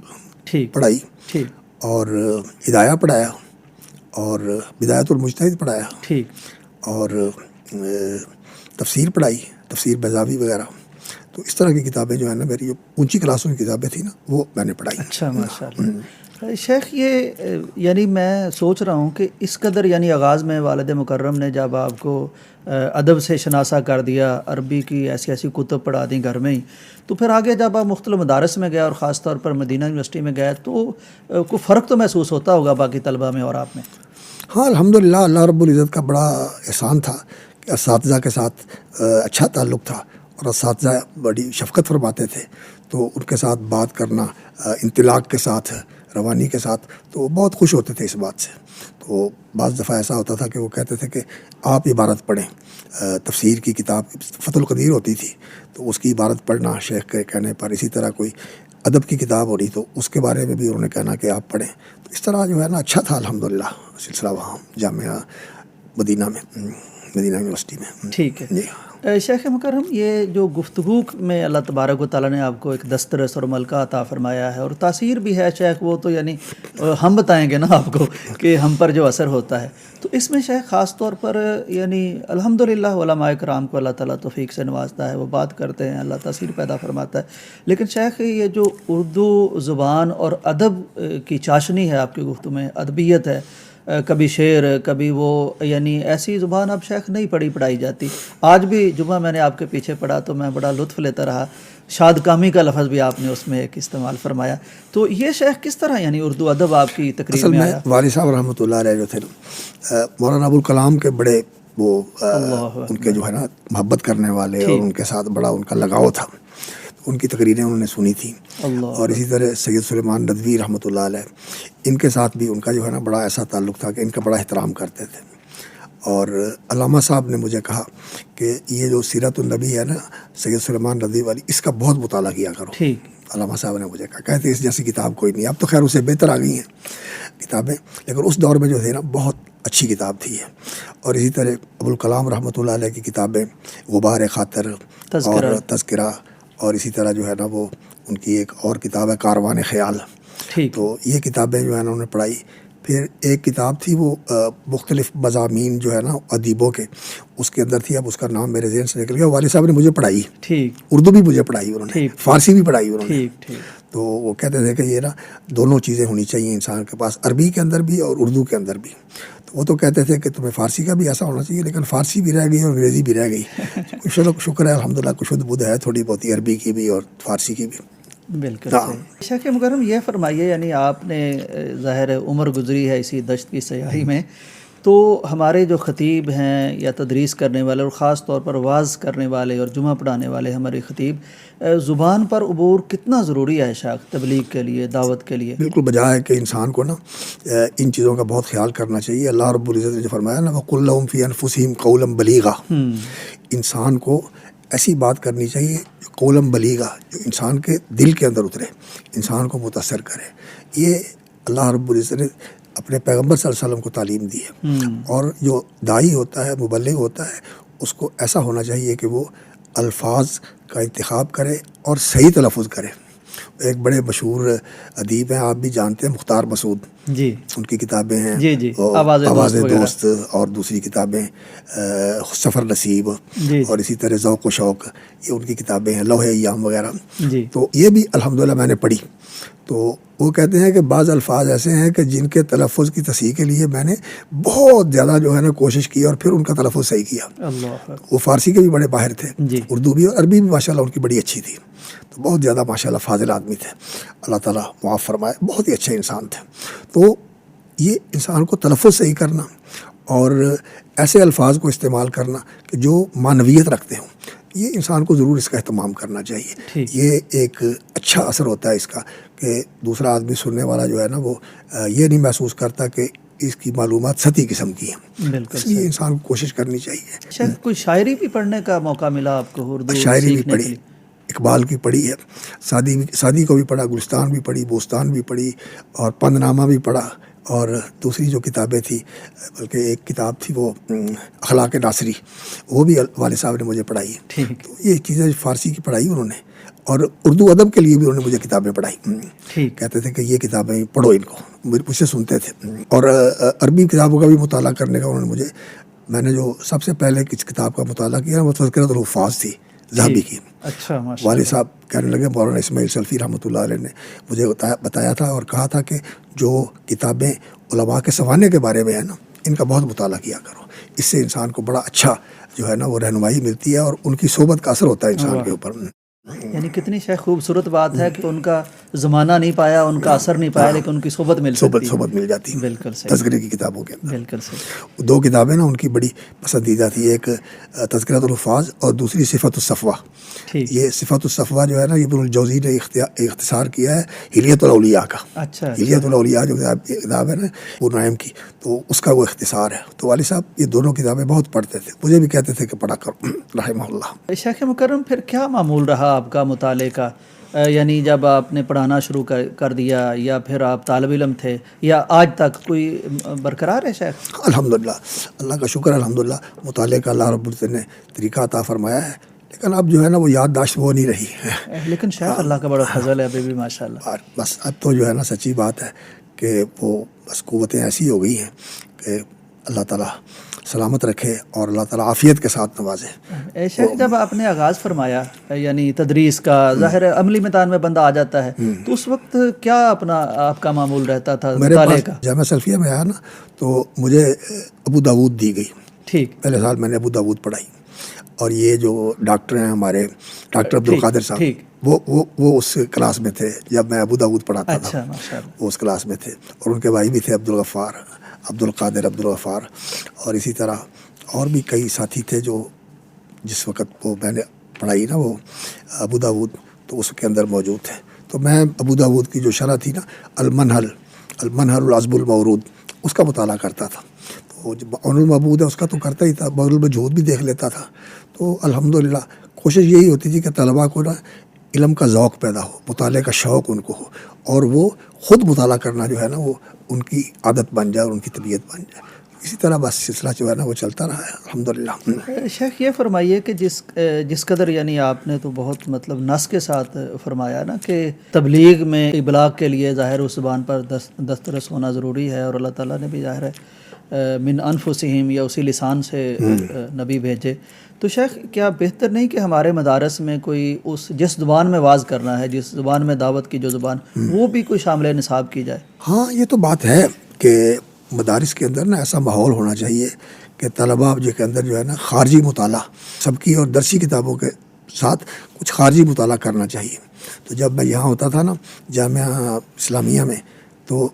ٹھیک پڑھائی، ٹھیک اور ہدایہ پڑھایا، اور بدایت المجتہد پڑھایا، ٹھیک اور تفسیر پڑھائی، تفسیر بیضاوی وغیرہ. تو اس طرح کی کتابیں جو ہے نا، میری جو اونچی کلاسوں کی کتابیں تھیں نا، وہ میں نے پڑھائی. اچھا ماشاء اللہ. شیخ یہ یعنی میں سوچ رہا ہوں کہ اس قدر یعنی آغاز میں والد مکرم نے جب آپ کو ادب سے شناسا کر دیا، عربی کی ایسی ایسی کتب پڑھا دیں گھر میں ہی، تو پھر آگے جب آپ مختلف مدارس میں گئے اور خاص طور پر مدینہ یونیورسٹی میں گئے تو کوئی فرق تو محسوس ہوتا ہوگا باقی طلبہ میں اور آپ میں؟ ہاں الحمدللہ، اللہ رب العزت کا بڑا احسان تھا کہ اساتذہ کے ساتھ اچھا تعلق تھا، اور اساتذہ بڑی شفقت فرماتے تھے. تو ان کے ساتھ بات کرنا انطلاق کے ساتھ، روانی کے ساتھ، تو وہ بہت خوش ہوتے تھے اس بات سے. تو بعض دفعہ ایسا ہوتا تھا کہ وہ کہتے تھے کہ آپ عبارت پڑھیں. تفسیر کی کتاب فتح القدیر ہوتی تھی، تو اس کی عبارت پڑھنا شیخ کے کہنے پر. اسی طرح کوئی ادب کی کتاب ہو رہی تو اس کے بارے میں بھی انہوں نے کہنا کہ آپ پڑھیں. تو اس طرح جو ہے نا اچھا تھا الحمدللہ سلسلہ وہاں جامعہ مدینہ میں، مدینہ یونیورسٹی میں. ٹھیک ہے. جی شیخ مکرم، یہ جو گفتگو میں اللہ تبارک و تعالیٰ نے آپ کو ایک دسترس اور ملکہ عطا فرمایا ہے، اور تاثیر بھی ہے شیخ، وہ تو یعنی ہم بتائیں گے نا آپ کو کہ ہم پر جو اثر ہوتا ہے. تو اس میں شیخ خاص طور پر یعنی الحمدللہ علماء کرام کو اللہ تعالیٰ توفیق سے نوازتا ہے، وہ بات کرتے ہیں، اللہ تاثیر پیدا فرماتا ہے. لیکن شیخ یہ جو اردو زبان اور ادب کی چاشنی ہے آپ کی گفتگو میں، ادبیت ہے، کبھی شعر، کبھی وہ یعنی ایسی زبان اب شیخ نہیں پڑھائی جاتی. آج بھی جمعہ میں نے آپ کے پیچھے پڑھا تو میں بڑا لطف لیتا رہا. شاد کامی کا لفظ بھی آپ نے اس میں ایک استعمال فرمایا. تو یہ شیخ کس طرح یعنی اردو ادب آپ کی تقریر اصل میں میں آیا؟ والد صاحب رحمۃ اللہ علیہ جو تھے مولانا ابوالکلام کے بڑے وہ ان کے جو ہے نا محبت کرنے والے، اور ان کے ساتھ بڑا ان کا لگاؤ تھا. ان کی تقریریں انہوں نے سنی تھیں. اور اسی طرح سید سلیمان ندوی رحمۃ اللہ علیہ، ان کے ساتھ بھی ان کا جو ہے نا بڑا ایسا تعلق تھا کہ ان کا بڑا احترام کرتے تھے. اور علامہ صاحب نے مجھے کہا کہ یہ جو سیرت النبی ہے نا سید سلیمان ندوی والی، اس کا بہت مطالعہ کیا کرو. علامہ صاحب نے مجھے کہا، کہتے اس جیسی کتاب کوئی نہیں. اب تو خیر اسے بہتر آ گئی ہیں کتابیں، لیکن اس دور میں جو تھے نا بہت اچھی کتاب تھی ہے. اور اسی طرح ابوالکلام رحمۃ اللہ علیہ کی کتابیں غبار خاطر اور تذکرہ، اور اسی طرح جو ہے نا وہ ان کی ایک اور کتاب ہے کاروان خیال. تو یہ کتابیں جو ہے نا انہوں نے پڑھائی. پھر ایک کتاب تھی وہ مختلف مضامین جو ہے نا ادیبوں کے، اس کے اندر تھی، اب اس کا نام میرے ذہن سے نکل گیا. والد صاحب نے مجھے پڑھائی، اردو بھی مجھے پڑھائی انہوں نے، فارسی بھی پڑھائی انہوں نے. تو وہ کہتے تھے کہ یہ نا دونوں چیزیں ہونی چاہیے انسان کے پاس، عربی کے اندر بھی اور اردو کے اندر بھی. تو وہ تو کہتے تھے کہ تمہیں فارسی کا بھی ایسا ہونا چاہیے، لیکن فارسی بھی رہ گئی اور انگریزی بھی رہ گئی. شکر ہے الحمدللہ کچھ بدھ ہے تھوڑی بہت عربی کی بھی اور فارسی کی بھی. بالکل صحیح. شیخ مکرم یہ فرمائیے، یعنی آپ نے ظاہر عمر گزری ہے اسی دشت کی سیاحی میں، تو ہمارے جو خطیب ہیں یا تدریس کرنے والے، اور خاص طور پر واعظ کرنے والے اور جمعہ پڑھانے والے ہمارے خطیب، زبان پر عبور کتنا ضروری ہے شیخ تبلیغ کے لیے، دعوت کے لیے؟ بالکل بجا ہے کہ انسان کو نا ان چیزوں کا بہت خیال کرنا چاہیے. اللہ رب العزت نے جو فرمایا نا وَقُلْ لَهُمْ فِي أَنفُسِهِمْ قَوْلًا بَلِيغًا، انسان کو ایسی بات کرنی چاہیے جو قولم بلیغا، جو انسان کے دل کے اندر اترے، انسان کو متاثر کرے. یہ اللہ رب العزت نے اپنے پیغمبر صلی اللہ علیہ وسلم کو تعلیم دی ہے. اور جو داعی ہوتا ہے، مبلغ ہوتا ہے، اس کو ایسا ہونا چاہیے کہ وہ الفاظ کا انتخاب کرے اور صحیح تلفظ کرے. ایک بڑے مشہور ادیب ہیں، آپ بھی جانتے ہیں، مختار مسعود. ان کی کتابیں ہیں آواز دوست، اور دوسری کتابیں سفر نصیب، اور اسی طرح ذوق و شوق، یہ ان کی کتابیں ہیں، لوح ایام وغیرہ. تو یہ بھی الحمدللہ میں نے پڑھی. تو وہ کہتے ہیں کہ بعض الفاظ ایسے ہیں کہ جن کے تلفظ کی تصحیح کے لیے میں نے بہت زیادہ جو ہے نا کوشش کی، اور پھر ان کا تلفظ صحیح کیا. وہ فارسی کے بھی بڑے ماہر تھے، اردو بھی اور عربی بھی ماشاءاللہ ان کی بڑی اچھی تھی. تو بہت زیادہ ماشاءاللہ فاضل آدمی تھے، اللہ تعالیٰ معاف فرمائے، بہت ہی اچھے انسان تھے. تو یہ انسان کو تلفظ صحیح کرنا اور ایسے الفاظ کو استعمال کرنا کہ جو معنویت رکھتے ہوں، یہ انسان کو ضرور اس کا اہتمام کرنا چاہیے. یہ ایک اچھا اثر ہوتا ہے اس کا کہ دوسرا آدمی سننے والا جو ہے نا وہ یہ نہیں محسوس کرتا کہ اس کی معلومات سطحی قسم کی ہیں. اس لیے انسان کو کوشش کرنی چاہیے. کوئی شاعری بھی پڑھنے کا موقع ملا آپ کو؟ اردو شاعری بھی پڑھی، اقبال کی پڑھی ہے، سعدی کو بھی پڑھا، گلستان بھی پڑھی، بوستان بھی پڑھی، اور پند نامہ بھی پڑھا، اور دوسری جو کتابیں تھیں، بلکہ ایک کتاب تھی وہ اخلاق ناصری، وہ بھی والد صاحب نے مجھے پڑھائی ہے۔ ٹھیک تو یہ چیزیں فارسی کی پڑھائی انہوں نے، اور اردو ادب کے لیے بھی انہوں نے مجھے کتابیں پڑھائی۔ ٹھیک کہتے تھے کہ یہ کتابیں پڑھو، ان کو مجھ سے سنتے تھے۔ اور عربی کتابوں کا بھی مطالعہ کرنے کا انہوں نے میں نے جو سب سے پہلے کس کتاب کا مطالعہ کیا وہ تذکرۃ الحفاظ تھی، ذہبی کی۔ اچھا، ماشاء والد اللہ۔ صاحب کہنے لگے، مولانا اسماعیل سلفی رحمۃ اللہ علیہ نے مجھے بتایا تھا اور کہا تھا کہ جو کتابیں علماء کے سوانح کے بارے میں ہے نا، ان کا بہت مطالعہ کیا کرو، اس سے انسان کو بڑا اچھا جو ہے نا وہ رہنمائی ملتی ہے، اور ان کی صحبت کا اثر ہوتا ہے انسان کے اوپر۔ یعنی کتنی شیخ خوبصورت بات ہے کہ ان کا زمانہ نہیں پایا، ان کا اثر نہیں پایا، لیکن ان کی صحبت مل سکتی ہے۔ صحبت مل جاتی ہے بالکل صحیح، تذکرے کی کتابوں کے اندر۔ بالکل صحیح۔ دو کتابیں نا ان کی بڑی پسندیدہ تھی، ایک تذکرۃ الحفاظ اور دوسری صفت الصفوہ۔ ٹھیک، یہ صفت الصفوہ جو ہے نا، یہ ابن الجوزی نے اختصار کیا ہے حلیۃ الاولیاء کا۔ اچھا، حلیۃ الاولیاء جو کتاب ہے نا وہ نعیم کی، تو اس کا وہ اختصار ہے۔ تو والد صاحب یہ دونوں کتابیں بہت پڑھتے تھے، مجھے بھی کہتے تھے کہ پڑھا کرو رحمہ اللہ۔ شیخ مکرم پھر کیا معمول رہا آپ کا مطالعے کا؟ یعنی جب آپ نے پڑھانا شروع کر دیا، یا پھر آپ طالب علم تھے، یا آج تک کوئی برقرار ہے شیخ؟ الحمدللہ، اللہ کا شکر، الحمدللہ مطالعے کا اللہ رب العزت نے طریقہ عطا فرمایا ہے، لیکن اب جو ہے نا وہ یادداشت وہ نہیں رہی ہے۔ لیکن شیخ اللہ کا بڑا فضل ہے ابھی بھی ماشاءاللہ۔ اور بس اب تو جو ہے نا سچی بات ہے کہ وہ بس قوتیں ایسی ہو گئی ہیں کہ اللہ تعالیٰ سلامت رکھے اور اللہ تعالیٰ عافیت کے ساتھ نوازے۔ شیخ جب آپ نے آغاز فرمایا یعنی تدریس کا، ظاہر عملی میدان میں بندہ آ جاتا ہے، تو اس وقت کیا آپ کا معمول رہتا تھا میرے مطالعے پاس کا؟ جامعہ سلفیہ میں آیا نا تو مجھے ابو داود دی گئی، ٹھیک، پہلے سال میں نے ابو داود پڑھائی، اور یہ جو ڈاکٹر ہیں ہمارے، ڈاکٹر عبدالقادر صاحب، ٹھیک، وہ اس کلاس میں تھے جب میں ابو داود پڑھاتا تھا، اچھا ماشاء اللہ، وہ اس کلاس میں تھے، اور ان کے بھائی بھی تھے عبدالقادر عبدالغفار، اور اسی طرح اور بھی کئی ساتھی تھے جو جس وقت وہ میں نے پڑھائی نا وہ ابو داود، تو اس کے اندر موجود تھے۔ تو میں ابو داود کی جو شرح تھی نا، المنہل العذب المورود، اس کا مطالعہ کرتا تھا۔ تو جو عون المعبود ہے اس کا تو کرتا ہی تھا، بحر المجہود بھی دیکھ لیتا تھا۔ تو الحمدللہ کوشش یہی ہوتی تھی کہ طلباء کو نا علم کا ذوق پیدا ہو، مطالعے کا شوق ان کو ہو، اور وہ خود مطالعہ کرنا جو ہے نا وہ ان کی عادت بن جائے اور ان کی طبیعت بن جائے۔ اسی طرح بس سلسلہ جو ہے نا وہ چلتا رہا ہے الحمدللہ۔ شیخ یہ فرمائیے کہ جس قدر یعنی آپ نے تو بہت مطلب نص کے ساتھ فرمایا نا کہ تبلیغ میں ابلاغ کے لیے ظاہر اس زبان پر دسترس ہونا ضروری ہے، اور اللہ تعالیٰ نے بھی ظاہر ہے من انفسہم یا اسی لسان سے نبی بھیجے۔ تو شیخ کیا بہتر نہیں کہ ہمارے مدارس میں کوئی جس زبان میں واز کرنا ہے، جس زبان میں دعوت کی جو زبان، وہ بھی کوئی شامل نصاب کی جائے؟ ہاں یہ تو بات ہے کہ مدارس کے اندر نا ایسا ماحول ہونا چاہیے کہ طلباء کے اندر جو ہے نا خارجی مطالعہ سبکی اور درسی کتابوں کے ساتھ کچھ خارجی مطالعہ کرنا چاہیے۔ تو جب میں یہاں ہوتا تھا نا جامعہ اسلامیہ میں، تو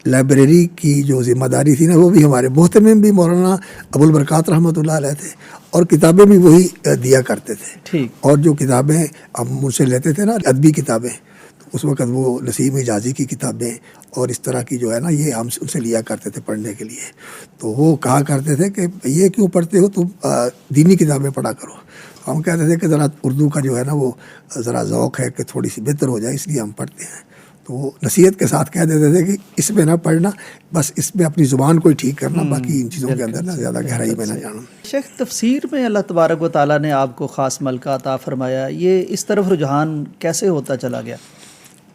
لائبریری کی جو ذمہ داری تھی نا وہ بھی ہمارے محتمم بھی مولانا ابو البرکات رحمۃ اللہ علیہ تھے، اور کتابیں بھی وہی دیا کرتے تھے۔ ٹھیک، اور جو کتابیں ہم مجھ سے لیتے تھے نا ادبی کتابیں، اس وقت وہ نسیم حجازی کی کتابیں اور اس طرح کی جو ہے نا یہ ہم ان سے لیا کرتے تھے پڑھنے کے لیے۔ تو وہ کہا کرتے تھے کہ یہ کیوں پڑھتے ہو، تم دینی کتابیں پڑھا کرو۔ ہم کہتے تھے کہ ذرا اردو کا جو ہے نا وہ ذرا ذوق ہے کہ تھوڑی سی بہتر ہو جائے، اس لیے ہم پڑھتے ہیں۔ تو وہ نصیحت کے ساتھ کہہ دیتے تھے کہ اس میں نہ پڑھنا، بس اس میں اپنی زبان کو ہی ٹھیک کرنا، باقی ان چیزوں کے اندر نا زیادہ گہرائی میں نہ جانا۔ شیخ تفسیر میں اللہ تبارک و تعالیٰ نے آپ کو خاص ملکہ عطا فرمایا، یہ اس طرف رجحان کیسے ہوتا چلا گیا؟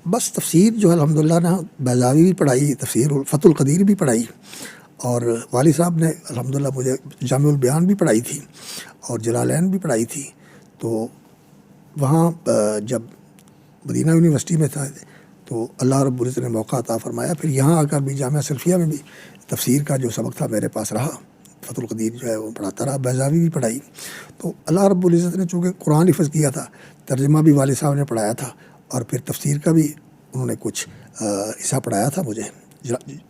بس تفسیر جو ہے الحمدللہ نا بیضاوی بھی پڑھائی، تفسیر فتح القدیر بھی پڑھائی، اور والد صاحب نے الحمدللہ مجھے جامع البیان بھی پڑھائی تھی اور جلالین بھی پڑھائی تھی۔ تو وہاں جب مدینہ یونیورسٹی میں تھا تو اللہ رب العزت نے موقع عطا فرمایا، پھر یہاں آ کر بھی جامعہ سلفیہ میں بھی تفسیر کا جو سبق تھا میرے پاس رہا، فتح القدیر جو ہے وہ پڑھاتا رہا، بیضاوی بھی پڑھائی۔ تو اللہ رب العزت نے چونکہ قرآن حفظ کیا تھا، ترجمہ بھی والد صاحب نے پڑھایا تھا، اور پھر تفسیر کا بھی انہوں نے کچھ حصہ پڑھایا تھا مجھے،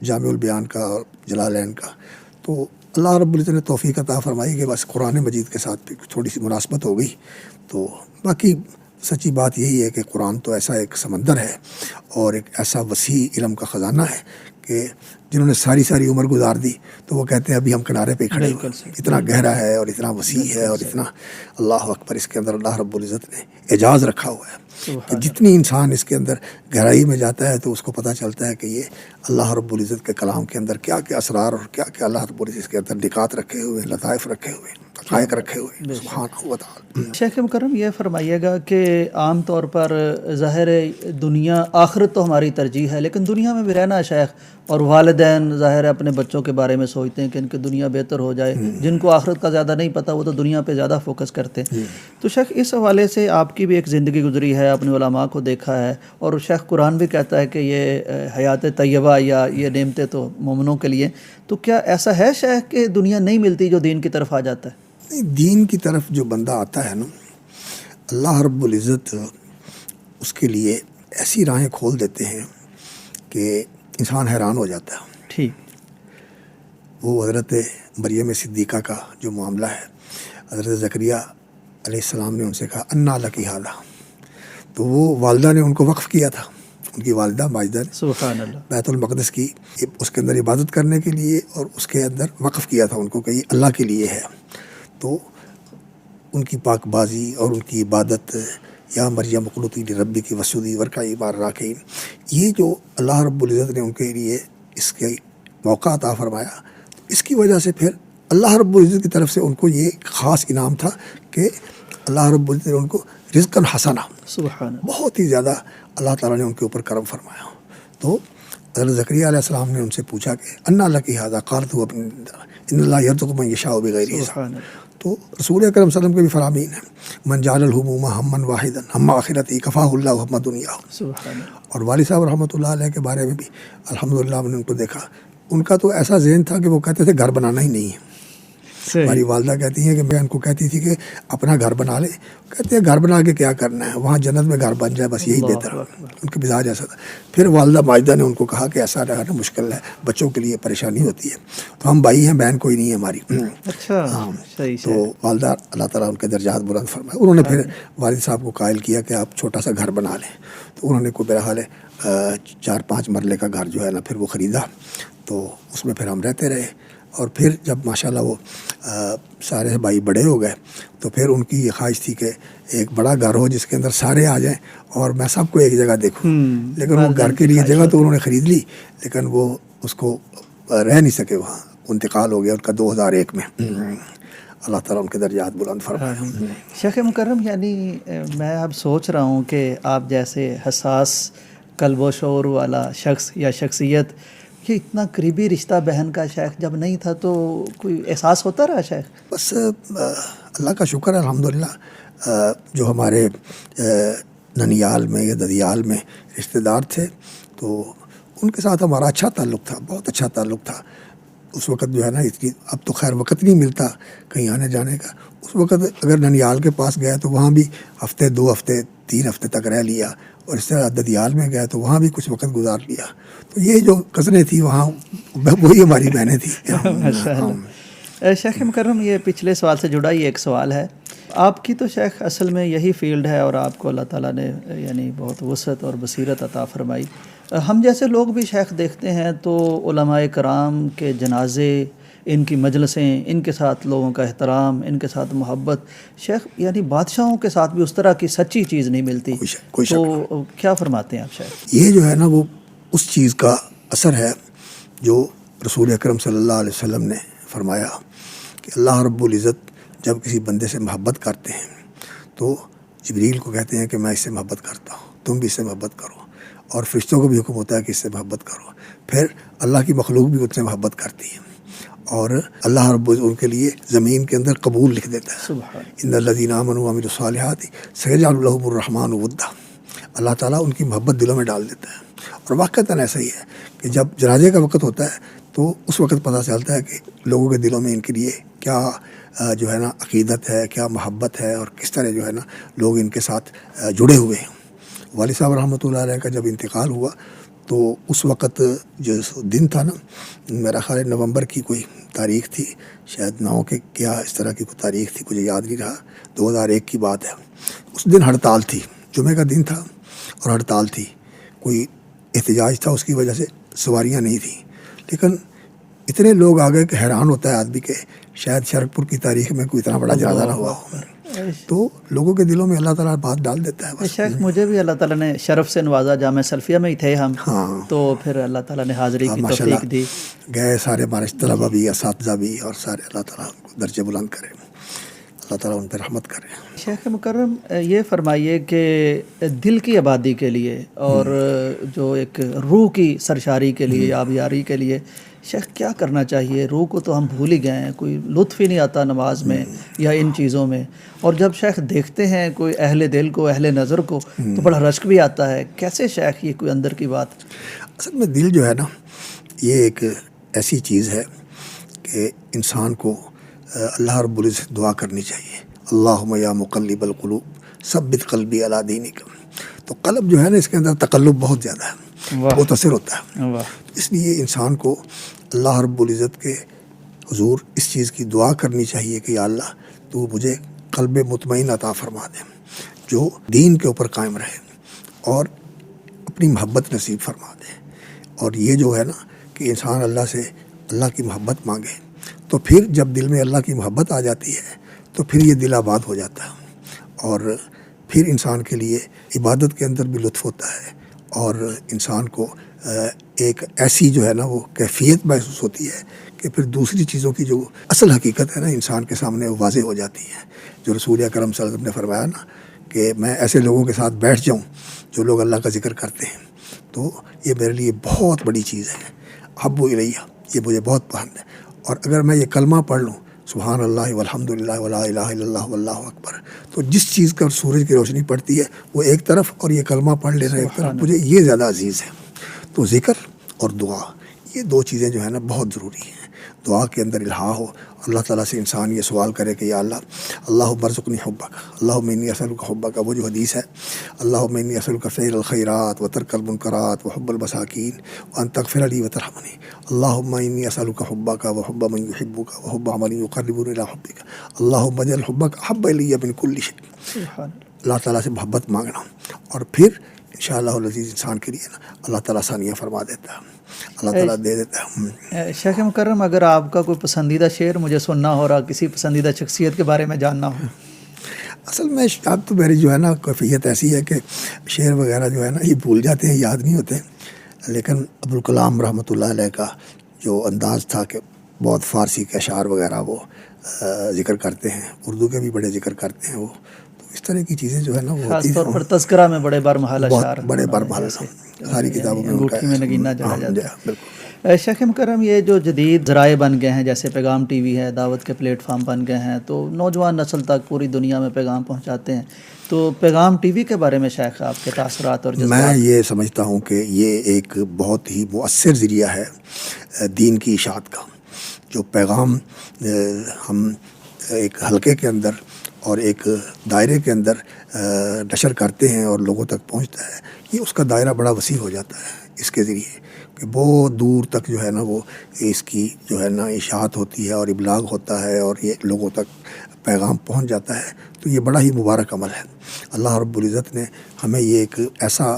جامع البیان کا اور جلالین کا۔ تو اللہ رب العزت نے توفیق عطا فرمائی کہ بس قرآن مجید کے ساتھ بھی تھوڑی سی مناسبت ہو گئی۔ تو باقی سچی بات یہی ہے کہ قرآن تو ایسا ایک سمندر ہے اور ایک ایسا وسیع علم کا خزانہ ہے کہ جنہوں نے ساری عمر گزار دی تو وہ کہتے ہیں ابھی ہم کنارے پہ کھڑے ہوئے. اتنا گہرا ہے اور اتنا وسیع ہے اور اتنا اللہ اکبر اس کے اندر اللہ رب العزت نے اعجاز رکھا ہوا ہے کہ جتنی انسان اس کے اندر گہرائی میں جاتا ہے تو اس کو پتہ چلتا ہے کہ یہ اللہ رب العزت کے کلام کے اندر کیا کیا اسرار اور کیا کیا اللہ رب العزت کے اندر نکات رکھے ہوئے ہیں، لطائف رکھے ہوئے ہیں، حقائق رکھے ہوئے. سبحانہ و تعالی. شیخ مکرم یہ فرمائیے گا کہ عام طور پر ظاہر دنیا آخرت تو ہماری ترجیح ہے، لیکن دنیا میں بھی رہنا ہے شیخ، اور والدین ظاہر اپنے بچوں کے بارے میں سوچتے ہیں کہ ان کی دنیا بہتر ہو جائے. جن کو آخرت کا زیادہ نہیں پتہ وہ تو دنیا پہ زیادہ فوکس کرتے ہیں. تو شیخ اس حوالے سے آپ کی بھی ایک زندگی گزری ہے، اپنے علماء کو دیکھا ہے، اور شیخ قرآن بھی کہتا ہے کہ یہ حیات طیبہ یا یہ نعمتیں تو مومنوں کے لیے. تو کیا ایسا ہے شیخ کہ دنیا نہیں ملتی جو دین کی طرف آ جاتا ہے؟ دین کی طرف جو بندہ آتا ہے نا، اللہ رب العزت اس کے لیے ایسی راہیں کھول دیتے ہیں کہ انسان حیران ہو جاتا ہے. ٹھیک. وہ حضرت مریم صدیقہ کا جو معاملہ ہے، حضرت زکریا علیہ السلام نے ان سے کہا انا لکی ھذا، تو وہ والدہ نے ان کو وقف کیا تھا، ان کی والدہ ماجدہ نے سبحان اللہ بیت المقدس کی اس کے اندر عبادت کرنے کے لیے اور اس کے اندر وقف کیا تھا ان کو کہ یہ اللہ کے لیے ہے. تو ان کی پاک بازی اور ان کی عبادت، یا مریم اقنتی لربک واسجدی وارکعی مع الراکعین، یہ جو اللہ رب العزت نے ان کے لیے اس کے موقع عطا فرمایا، اس کی وجہ سے پھر اللہ رب العزت کی طرف سے ان کو یہ خاص انعام تھا کہ اللہ رب العزت نے ان کو رزقا حسنا، سبحان اللہ، بہت ہی زیادہ اللہ تعالیٰ نے ان کے اوپر کرم فرمایا. تو حضرت زکریا علیہ السلام نے ان سے پوچھا کہ انا لکی ھذا، قالت هو من ان اللہ یرزق من یشاء بغیر حساب. سبحان اللہ. تو رسول اکرم صلی اللہ علیہ وسلم کے بھی فرامین ہیں، من جعل الہموم ہما واحدا ہم آخرتی کفاہ اللہ ہم دنیا. سبحان اللہ. اور والد صاحب رحمۃ اللہ علیہ کے بارے میں بھی الحمدللہ ہم نے ان کو دیکھا، ان کا تو ایسا ذہن تھا کہ وہ کہتے تھے گھر بنانا ہی نہیں ہے. ہماری والدہ کہتی ہیں کہ میں ان کو کہتی تھی کہ اپنا گھر بنا لے، کہتے ہیں گھر بنا کے کیا کرنا ہے، وہاں جنت میں گھر بن جائے بس یہی بہتر ہے. ان کے مزاج ایسا تھا. پھر والدہ ماجدہ نے ان کو کہا کہ ایسا رہنا مشکل ہے، بچوں کے لیے پریشانی ہوتی ہے، تو ہم بھائی ہیں، بہن کوئی نہیں ہے ہماری. اچھا، صحیح. تو والدہ اللہ تعالیٰ ان کے درجات بلند فرمائے. انہوں نے پھر والد صاحب کو قائل کیا کہ آپ چھوٹا سا گھر بنا لیں. تو انہوں نے کوئی بہرحال 4-5 مرلے کا گھر جو ہے نا پھر وہ خریدا. تو اس میں پھر ہم رہتے رہے. اور پھر جب ماشاءاللہ وہ سارے بھائی بڑے ہو گئے تو پھر ان کی یہ خواہش تھی کہ ایک بڑا گھر ہو جس کے اندر سارے آ جائیں اور میں سب کو ایک جگہ دیکھوں. لیکن وہ گھر کے لیے جگہ تو انہوں نے خرید لی، لیکن وہ اس کو رہ نہیں سکے، وہاں انتقال ہو گیا ان کا 2001 میں. اللہ تعالیٰ ان کے درجات بلند فرمائے. شیخ مکرم، یعنی میں اب سوچ رہا ہوں کہ آپ جیسے حساس قلب و شعور والا شخص یا شخصیت، یہ اتنا قریبی رشتہ بہن کا شیخ جب نہیں تھا تو کوئی احساس ہوتا رہا شیخ؟ بس اللہ کا شکر ہے الحمدللہ، جو ہمارے ننیال میں یا ددیال میں رشتہ دار تھے تو ان کے ساتھ ہمارا اچھا تعلق تھا، بہت اچھا تعلق تھا. اس وقت جو ہے نا اتنی، اب تو خیر وقت نہیں ملتا کہیں آنے جانے کا. اس وقت اگر ننیال کے پاس گیا تو وہاں بھی ہفتے 2 ہفتے 3 ہفتے تک رہ لیا، اور اس طرح ددیال میں گیا تو وہاں بھی کچھ وقت گزار لیا. تو یہ جو کزنیں تھیں وہاں وہی ہماری بہنیں تھیں. شیخ مکرم، یہ پچھلے سوال سے جڑا ہی ایک سوال ہے. آپ کی تو شیخ اصل میں یہی فیلڈ ہے اور آپ کو اللہ تعالیٰ نے یعنی بہت وسعت اور بصیرت عطا فرمائی. ہم جیسے لوگ بھی شیخ دیکھتے ہیں تو علماء کرام کے جنازے، ان کی مجلسیں، ان کے ساتھ لوگوں کا احترام، ان کے ساتھ محبت، شیخ یعنی بادشاہوں کے ساتھ بھی اس طرح کی سچی چیز نہیں ملتی. تو کیا فرماتے ہیں آپ شیخ؟ یہ جو ہے نا وہ اس چیز کا اثر ہے جو رسول اکرم صلی اللہ علیہ وسلم نے فرمایا کہ اللہ رب العزت جب کسی بندے سے محبت کرتے ہیں تو جبریل کو کہتے ہیں کہ میں اس سے محبت کرتا ہوں، تم بھی اس سے محبت کرو. اور فرشتوں کو بھی حکم ہوتا ہے کہ اس سے محبت کرو. پھر اللہ کی مخلوق بھی اس سے محبت کرتی ہے اور اللہ رب العزت ان کے لیے زمین کے اندر قبول لکھ دیتا ہے. ان الذین آمنوا وعملوا الصالحات سیجعل لهم الرحمن ودا. اللہ تعالیٰ ان کی محبت دلوں میں ڈال دیتا ہے. اور واقعتاً ایسا ہی ہے کہ جب جنازے کا وقت ہوتا ہے تو اس وقت پتہ چلتا ہے کہ لوگوں کے دلوں میں ان کے لیے کیا جو ہے نا عقیدت ہے، کیا محبت ہے، اور کس طرح جو ہے نا لوگ ان کے ساتھ جڑے ہوئے ہیں. والد صاحب رحمۃ اللہ علیہ کا جب انتقال ہوا تو اس وقت جو دن تھا نا، میرا خیال ہے نومبر کی کوئی تاریخ تھی، شاید 9 کے کیا اس طرح کی کوئی تاریخ تھی، مجھے یاد نہیں رہا، 2001 کی بات ہے. اس دن ہڑتال تھی، جمعہ کا دن تھا اور ہڑتال تھی، کوئی احتجاج تھا، اس کی وجہ سے سواریاں نہیں تھیں، لیکن اتنے لوگ آ گئے کہ حیران ہوتا ہے آدمی کہ شاید شرکپور کی تاریخ میں کوئی اتنا بڑا جنازہ نہ ہوا ہو. تو لوگوں کے دلوں میں اللہ تعالیٰ بات ڈال دیتا ہے. شیخ مجھے بھی اللہ تعالیٰ نے شرف سے نوازا، جامعہ سلفیہ میں ہی تھے ہم، تو پھر اللہ تعالیٰ نے حاضری کی توفیق دی. گئے سارے ہمارے طلبہ بھی، اساتذہ بھی، اور سارے اللہ تعالیٰ کو درجے بلند کرے، اللہ تعالیٰ ان پہ رحمت کرے. شیخ مکرم یہ فرمائیے کہ دل کی آبادی کے لیے اور جو ایک روح کی سرشاری کے لیے، آبیاری کے لیے شیخ کیا کرنا چاہیے؟ روح کو تو ہم بھول ہی گئے ہیں، کوئی لطف ہی نہیں آتا نماز میں یا ان چیزوں میں، اور جب شیخ دیکھتے ہیں کوئی اہل دل کو، اہل نظر کو، تو بڑا رشک بھی آتا ہے. کیسے شیخ یہ کوئی اندر کی بات؟ اصل میں دل جو ہے نا، یہ ایک ایسی چیز ہے کہ انسان کو اللہ رب العزت دعا کرنی چاہیے. اللہم یا مقلب القلوب ثبت قلبی علی دینک. تو قلب جو ہے نا، اس کے اندر تقلب بہت زیادہ ہے، متاثر ہوتا ہے. اس لیے انسان کو اللہ رب العزت کے حضور اس چیز کی دعا کرنی چاہیے کہ یا اللہ تو مجھے قلب مطمئن عطا فرما دے، جو دین کے اوپر قائم رہے، اور اپنی محبت نصیب فرما دے. اور یہ جو ہے نا کہ انسان اللہ سے اللہ کی محبت مانگے، تو پھر جب دل میں اللہ کی محبت آ جاتی ہے تو پھر یہ دل آباد ہو جاتا ہے، اور پھر انسان کے لیے عبادت کے اندر بھی لطف ہوتا ہے، اور انسان کو ایک ایسی جو ہے نا وہ کیفیت محسوس ہوتی ہے کہ پھر دوسری چیزوں کی جو اصل حقیقت ہے نا انسان کے سامنے وہ واضح ہو جاتی ہے. جو رسول اکرم صلی اللہ علیہ وسلم نے فرمایا نا کہ میں ایسے لوگوں کے ساتھ بیٹھ جاؤں جو لوگ اللہ کا ذکر کرتے ہیں، تو یہ میرے لیے بہت بڑی چیز ہے. حب الیہ، یہ مجھے بہت پسند ہے. اور اگر میں یہ کلمہ پڑھ لوں، سبحان اللہ والحمد للہ ولا الہ الا اللہ واللہ اکبر، تو جس چیز کا سورج کی روشنی پڑتی ہے وہ ایک طرف، اور یہ کلمہ پڑھ لینا ایک طرف، مجھے یہ زیادہ عزیز ہے. تو ذکر اور دعا، یہ دو چیزیں جو ہے نا بہت ضروری ہیں. دعا کے اندر الہا ہو، اللہ تعالیٰ سے انسان یہ سوال کرے کہ یا اللہ اللہم ارزقنی حبک، اللہم انی اسألک حبک. وہ جو حدیث ہے، اللہم انی اسألک فعل الخیرات وترک المنکرات وحب المساکین وان تغفر لی وترحمنی. اللہم انی اسألک حبک وحب من یحبک وحب عمل یقربنی الی حبک. اللہم اجعل حبک احب الی من کل شیء. اللہ تعالیٰ سے محبت مانگنا، اور پھر انشاءاللہ العزیز انسان کے لیے نا اللہ تعالیٰ ثانیہ فرما دیتا ہے، اللہ تعالیٰ دے دیتا ہے. شیخ مکرم اگر آپ کا کوئی پسندیدہ شعر مجھے سننا ہو رہا، کسی پسندیدہ شخصیت کے بارے میں جاننا ہو. اصل میں اب تو میری جو ہے نا کیفیت ایسی ہے کہ شعر وغیرہ جو ہے نا یہ بھول جاتے ہیں، یاد نہیں ہوتے. لیکن ابوالکلام رحمۃ اللہ علیہ کا جو انداز تھا کہ بہت فارسی کے اشعار وغیرہ وہ ذکر کرتے ہیں، اردو کے بھی بڑے ذکر کرتے ہیں. وہ اس طرح کی چیزیں جو ہے نا وہ خاص طور پر تذکرہ میں بڑے برمحل اشعار، بڑے برمحل ساری کتابوں میں انگوٹھی میں نگینہ جڑا جاتا ہے. بالکل. شیخ مکرم یہ جو جدید ذرائع بن گئے ہیں، جیسے پیغام ٹی وی ہے، دعوت کے پلیٹ فارم بن گئے ہیں، تو نوجوان نسل تک پوری دنیا میں پیغام پہنچاتے ہیں. تو پیغام ٹی وی کے بارے میں شیخ آپ کے تاثرات اور جذبات؟ میں یہ سمجھتا ہوں کہ یہ ایک بہت ہی مؤثر ذریعہ ہے دین کی اشاعت کا. جو پیغام ہم ایک حلقے کے اندر اور ایک دائرے کے اندر نشر کرتے ہیں اور لوگوں تک پہنچتا ہے، یہ اس کا دائرہ بڑا وسیع ہو جاتا ہے اس کے ذریعے، کہ بہت دور تک جو ہے نا وہ اس کی جو ہے نا اشاعت ہوتی ہے اور ابلاغ ہوتا ہے، اور یہ لوگوں تک پیغام پہنچ جاتا ہے. تو یہ بڑا ہی مبارک عمل ہے. اللہ رب العزت نے ہمیں یہ ایک ایسا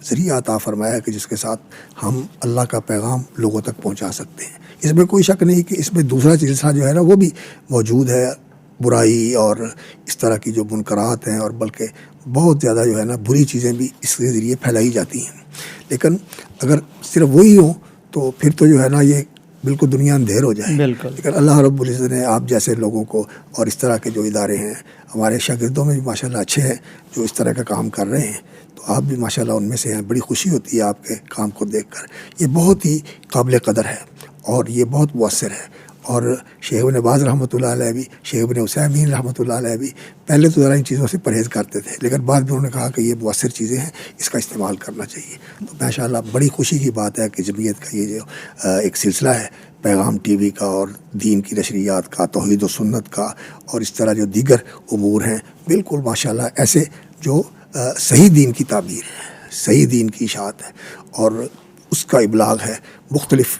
ذریعہ عطا فرمایا ہے کہ جس کے ساتھ ہم اللہ کا پیغام لوگوں تک پہنچا سکتے ہیں. اس میں کوئی شک نہیں کہ اس میں دوسرا سلسلہ جو ہے نا وہ بھی موجود ہے، برائی اور اس طرح کی جو منکرات ہیں، اور بلکہ بہت زیادہ جو ہے نا بری چیزیں بھی اس کے ذریعے پھیلائی جاتی ہیں. لیکن اگر صرف وہی ہوں تو پھر تو جو ہے نا یہ بالکل دنیا اندھیر ہو جائے. بالکل. لیکن اللہ رب العزت نے آپ جیسے لوگوں کو اور اس طرح کے جو ادارے ہیں، ہمارے شاگردوں میں بھی ماشاءاللہ اچھے ہیں جو اس طرح کا کام کر رہے ہیں، تو آپ بھی ماشاءاللہ ان میں سے ہیں. بڑی خوشی ہوتی ہے آپ کے کام کو دیکھ کر. یہ بہت ہی قابل قدر ہے اور یہ بہت مؤثر ہے. اور شیخ ابن باز رحمۃ اللہ علیہ بھی، شیخ ابن عثیمین رحمۃ اللہ علیہ بھی پہلے تو ذرا ان چیزوں سے پرہیز کرتے تھے، لیکن بعد میں انہوں نے کہا کہ یہ مؤثر چیزیں ہیں، اس کا استعمال کرنا چاہیے. تو ماشاءاللہ بڑی خوشی کی بات ہے کہ جمعیت کا یہ جو ایک سلسلہ ہے پیغام ٹی وی کا، اور دین کی نشریات کا، توحید و سنت کا، اور اس طرح جو دیگر امور ہیں، بالکل ماشاءاللہ ایسے جو صحیح دین کی تعبیر ہے، صحیح دین کی اشاعت ہے، اور اس کا ابلاغ ہے مختلف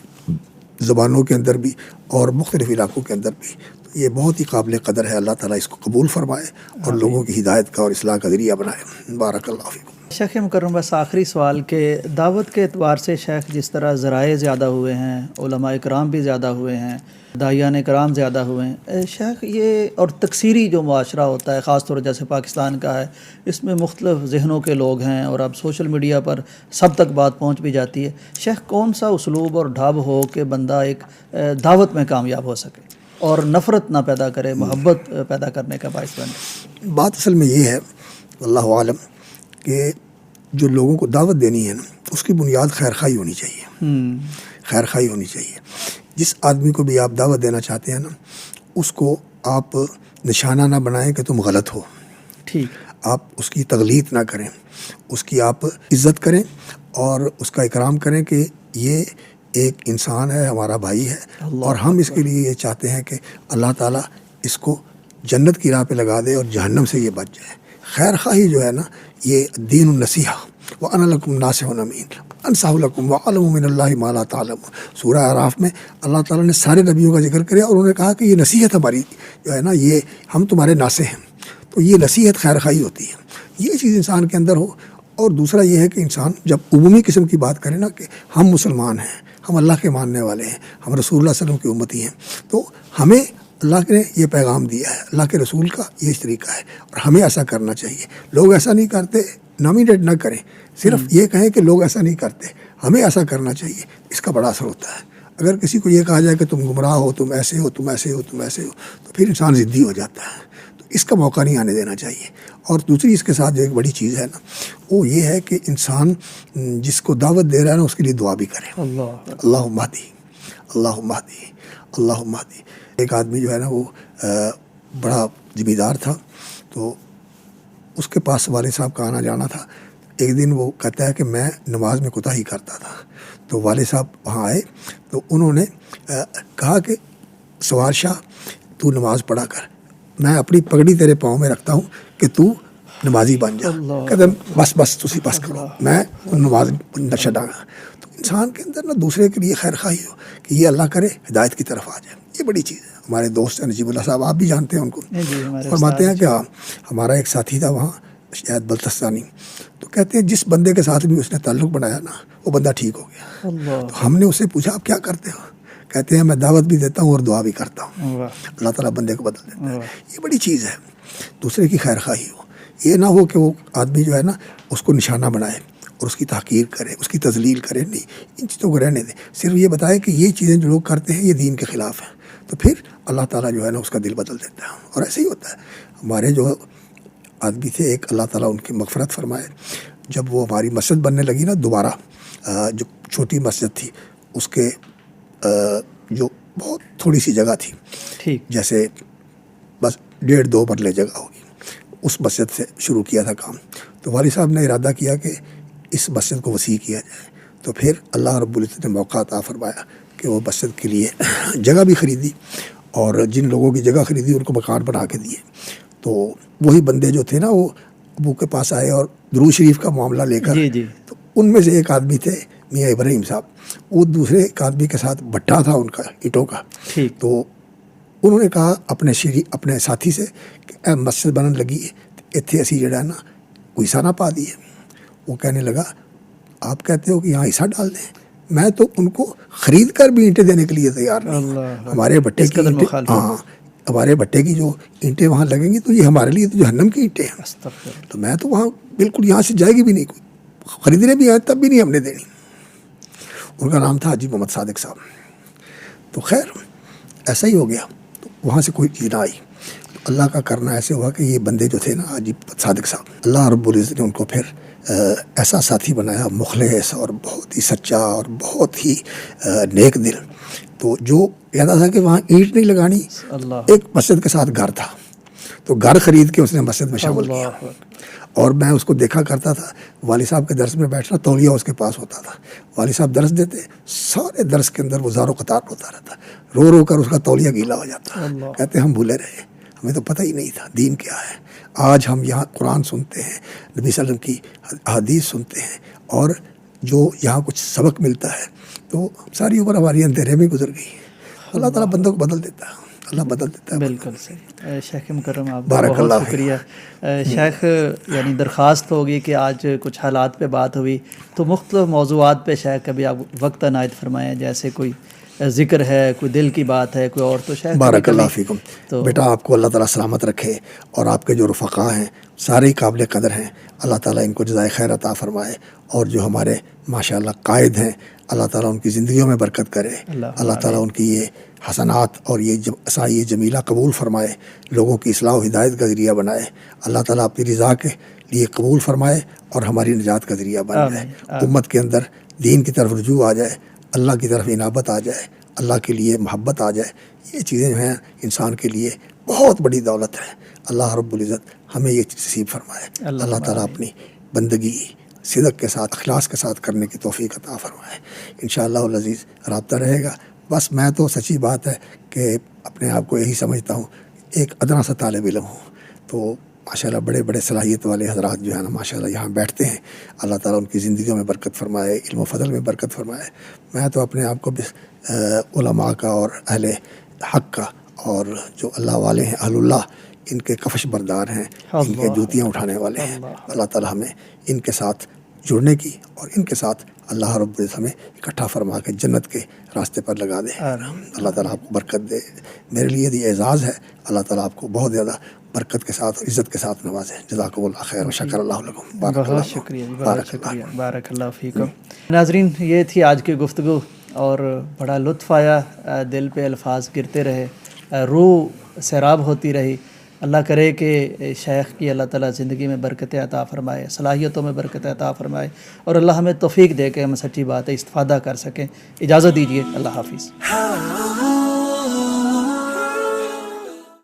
زبانوں کے اندر بھی اور مختلف علاقوں کے اندر بھی. تو یہ بہت ہی قابل قدر ہے. اللہ تعالیٰ اس کو قبول فرمائے اور لوگوں کی ہدایت کا اور اصلاح کا ذریعہ بنائے. بارک اللہ فیکم. شیخ مکرم بس آخری سوال کہ دعوت کے اعتبار سے شیخ جس طرح ذرائع زیادہ ہوئے ہیں، علماء کرام بھی زیادہ ہوئے ہیں، داعیان کرام زیادہ ہوئے ہیں، شیخ یہ اور تکثیری جو معاشرہ ہوتا ہے خاص طور جیسے پاکستان کا ہے، اس میں مختلف ذہنوں کے لوگ ہیں اور اب سوشل میڈیا پر سب تک بات پہنچ بھی جاتی ہے، شیخ کون سا اسلوب اور ڈھب ہو کہ بندہ ایک دعوت میں کامیاب ہو سکے اور نفرت نہ پیدا کرے، محبت پیدا کرنے کا باعث بنے؟ بات اصل میں یہ ہے اللہ عالم کہ جو لوگوں کو دعوت دینی ہے نا، اس کی بنیاد خیر خواہی ہونی چاہیے، خیر خواہی ہونی چاہیے۔ جس آدمی کو بھی آپ دعوت دینا چاہتے ہیں نا، اس کو آپ نشانہ نہ بنائیں کہ تم غلط ہو، ٹھیک، آپ اس کی تغلیظ نہ کریں، اس کی آپ عزت کریں اور اس کا اکرام کریں کہ یہ ایک انسان ہے، ہمارا بھائی ہے، اور ہم اس کے لیے یہ چاہتے ہیں کہ اللہ تعالیٰ اس کو جنت کی راہ پہ لگا دے اور جہنم سے یہ بچ جائے۔ خیر خواہی جو ہے نا، یہ دین النصیحہ وَأَنَا لَكُمْ نَاصِحٌ أَمِينٌ أَنصَحُ لَكُمْ وَأَعْلَمُ مِنَ اللَّهِ مَا لَا تَعْلَمُونَ۔ سورہ اعراف میں اللہ تعالیٰ نے سارے نبیوں کا ذکر کیا اور انہوں نے کہا کہ یہ نصیحت ہماری جو ہے نا، یہ ہم تمہارے ناصح ہیں۔ تو یہ نصیحت خیر خواہی ہوتی ہے، یہ چیز انسان کے اندر ہو۔ اور دوسرا یہ ہے کہ انسان جب عمومی قسم کی بات کرے نا کہ ہم مسلمان ہیں، ہم اللہ کے ماننے والے ہیں، ہم رسول اللہ صلی اللہ علیہ وسلم کی امتی ہیں، تو ہمیں اللہ نے یہ پیغام دیا ہے، اللہ کے رسول کا یہ طریقہ ہے اور ہمیں ایسا کرنا چاہیے۔ لوگ ایسا نہیں کرتے، نامینیٹ نہ کریں، صرف یہ کہیں کہ لوگ ایسا نہیں کرتے، ہمیں ایسا کرنا چاہیے، اس کا بڑا اثر ہوتا ہے۔ اگر کسی کو یہ کہا جائے کہ تم گمراہ ہو، تم ایسے ہو، تم ایسے ہو، تم ایسے ہو، تو پھر انسان ضدی ہو جاتا ہے، تو اس کا موقع نہیں آنے دینا چاہیے۔ اور دوسری اس کے ساتھ جو ایک بڑی چیز ہے نا، وہ یہ ہے کہ انسان جس کو دعوت دے رہا ہے نا، اس کے لیے دعا بھی کرے، اللہم اہدی، اللہم اہدی، اللہم اہدی۔ ایک آدمی جو ہے نا، وہ بڑا زمیندار تھا، تو اس کے پاس والد صاحب کا آنا جانا تھا۔ ایک دن وہ کہتا ہے کہ میں نماز میں کوتاہی کرتا تھا، تو والد صاحب وہاں آئے تو انہوں نے کہا کہ سوار شاہ تو نماز پڑھا کر، میں اپنی پگڑی تیرے پاؤں میں رکھتا ہوں کہ تو نمازی بن جا۔ کہتے بس تسی بس کرو، میں نماز نہ چھڈاں گا۔ تو انسان کے اندر نا دوسرے کے لیے خیر خواہی ہو کہ یہ اللہ کرے ہدایت کی طرف آ جائے، یہ بڑی چیز ہے۔ ہمارے دوست ہیں نجیب اللہ صاحب، آپ بھی جانتے ہیں ان کو، فرماتے ہیں کہ ہمارا ایک ساتھی تھا وہاں شاید بلتستانی، تو کہتے ہیں جس بندے کے ساتھ بھی اس نے تعلق بنایا نا، وہ بندہ ٹھیک ہو گیا۔ تو ہم نے اس سے پوچھا آپ کیا کرتے ہو؟ کہتے ہیں میں دعوت بھی دیتا ہوں اور دعا بھی کرتا ہوں، اللہ تعالیٰ بندے کو بدل دیتا ہے۔ یہ بڑی چیز ہے، دوسرے کی خیر خواہی ہو، یہ نہ ہو کہ وہ آدمی جو ہے نا اس کو نشانہ بنائے اور اس کی تحقیر کرے، اس کی تذلیل کرے۔ نہیں، ان چیزوں کو رہنے دیں، صرف یہ بتائے کہ یہ چیزیں جو لوگ کرتے ہیں یہ دین کے خلاف ہیں، تو پھر اللہ تعالیٰ جو ہے نا اس کا دل بدل دیتا ہے۔ اور ایسے ہی ہوتا ہے۔ ہمارے جو آدمی تھے، ایک اللہ تعالیٰ ان کی مغفرت فرمائے، جب وہ ہماری مسجد بننے لگی نا دوبارہ، جو چھوٹی مسجد تھی اس کے جو بہت تھوڑی سی جگہ تھی، ٹھیک، جیسے بس 1.5-2 مرلے جگہ ہوگی، اس مسجد سے شروع کیا تھا کام۔ تو والد صاحب نے ارادہ کیا کہ اس مسجد کو وسیع کیا جائے، تو پھر اللہ رب العزت نے موقع عطا فرمایا کہ وہ مسجد کے لیے جگہ بھی خریدی، اور جن لوگوں کی جگہ خریدی ان کو مکان بنا کے دیے۔ تو وہی بندے جو تھے نا، وہ ابو کے پاس آئے اور درود شریف کا معاملہ لے کر، تو ان میں سے ایک آدمی تھے میاں ابراہیم صاحب، وہ دوسرے ایک آدمی کے ساتھ بھٹا تھا ان کا اینٹوں کا، تو انہوں نے کہا اپنے ساتھی سے کہ مسجد بننے لگی ہے، اتنے اسی جڑا نا کوئی حصہ نہ پا دیے۔ وہ کہنے لگا آپ کہتے ہو کہ یہاں حصہ ڈال دیں، میں تو ان کو خرید کر بھی اینٹیں دینے کے لیے تیار نہیں۔ ہمارے بھٹے کی ہمارے بھٹے کی جو اینٹیں وہاں لگیں گی تو یہ ہمارے لیے تو جہنم کی اینٹیں ہیں، تو میں تو وہاں بالکل یہاں سے جائے گی بھی نہیں، کوئی خریدنے بھی آئے تب بھی نہیں ہم نے دینی۔ ان کا نام تھا حاجی محمد صادق صاحب۔ تو خیر ایسا ہی ہو گیا، تو وہاں سے کوئی چیز نہ آئی۔ اللہ کا کرنا ایسے ہوا کہ یہ بندے جو تھے نا حاجی صادق صاحب، اللہ رب العزت نے ان کو پھر ایسا ساتھی بنایا، مخلص اور بہت ہی سچا اور بہت ہی نیک دل۔ تو جو کہتا تھا کہ وہاں اینٹ نہیں لگانی، ایک مسجد کے ساتھ گھر تھا، تو گھر خرید کے اس نے مسجد میں شامل کیا۔ اور میں اس کو دیکھا کرتا تھا، والد صاحب کے درس میں بیٹھنا، تولیہ اس کے پاس ہوتا تھا، والد صاحب درس دیتے، سارے درس کے اندر وہ زار و قطار ہوتا رہتا، رو رو کر اس کا تولیہ گیلا ہو جاتا۔ کہتے ہم بھولے رہے، ہمیں تو پتہ ہی نہیں تھا دین کیا ہے۔ آج ہم یہاں قرآن سنتے ہیں، نبی صلی اللہ علیہ وسلم کی حدیث سنتے ہیں، اور جو یہاں کچھ سبق ملتا ہے، تو ساری عمر ہماری اندھیرے میں گزر گئی۔ اللہ تعالیٰ بندوں کو بدل دیتا ہے۔ اللہ بدل دیتا ہے. بالکل صحیح. شیخ مکرم آپ کا بارک بہت اللہ شکریہ. شیخ یعنی درخواست ہوگی کہ آج کچھ حالات پہ بات ہوئی تو مختلف موضوعات پہ شیخ کبھی آپ وقت عنایت فرمائیں, جیسے کوئی ذکر ہے, کوئی دل کی بات ہے, کوئی اور, تو شیخ بارک اللہ فیکم. تو بیٹا آپ کو اللہ تعالیٰ سلامت رکھے, اور آپ کے جو رفقا ہیں سارے قابل قدر ہیں, اللہ تعالیٰ ان کو جزائے خیر عطا فرمائے, اور جو ہمارے ماشاءاللہ قائد ہیں اللہ تعالیٰ ان کی زندگیوں میں برکت کرے, اللہ تعالیٰ ان کی یہ حسنات اور یہ سعی جمیلہ قبول فرمائے, لوگوں کی اصلاح و ہدایت کا ذریعہ بنائے, اللہ تعالیٰ اپنی رضا کے لیے قبول فرمائے اور ہماری نجات کا ذریعہ بن جائے. امت کے اندر دین کی طرف رجوع آ جائے, اللہ کی طرف انابت آ جائے, اللہ کے لیے محبت آ جائے. یہ چیزیں جو ہیں انسان کے لیے بہت بڑی دولت ہے. اللہ رب العزت ہمیں یہ چیز نصیب فرمائے. اللہ تعالیٰ اپنی بندگی صدق کے ساتھ اخلاص کے ساتھ کرنے کی توفیق عطا فرمائے. انشاءاللہ العزیز رابطہ رہے گا. بس میں تو سچی بات ہے کہ اپنے آپ کو یہی سمجھتا ہوں ایک ادنا سا طالب علم ہوں, تو ماشاءاللہ بڑے بڑے صلاحیت والے حضرات جو ہیں نا ماشاءاللہ یہاں بیٹھتے ہیں, اللہ تعالیٰ ان کی زندگیوں میں برکت فرمائے, علم و فضل میں برکت فرمائے. میں تو اپنے آپ کو علماء کا اور اہل حق کا اور جو اللہ والے ہیں اہل اللہ ان کے کفش بردار ہیں, ان کے جوتیاں اٹھانے والے ہیں. اللہ تعالیٰ ہمیں ان کے ساتھ جڑنے کی اور ان کے ساتھ اللہ رب العزت ہمیں اکٹھا فرما کے جنت کے راستے پر لگا دے. اللہ تعالیٰ آپ کو برکت دے. میرے لیے یہ اعزاز ہے. اللہ تعالیٰ آپ کو بہت زیادہ برکت کے ساتھ اور عزت کے ساتھ نوازے. جزاکم اللہ خیر و شکر اللہ لکم. بہت شکریہ, بہت شکریہ. بارک اللہ فیکم. ناظرین, یہ تھی آج کی گفتگو اور بڑا لطف آیا, دل پہ الفاظ گرتے رہے, روح سیراب ہوتی رہی. اللہ کرے کہ شیخ کی اللہ تعالیٰ زندگی میں برکت عطا فرمائے, صلاحیتوں میں برکت عطا فرمائے, اور اللہ ہمیں توفیق دے کے ہم سچی بات ہے استفادہ کر سکیں. اجازت دیجیے, اللہ حافظ.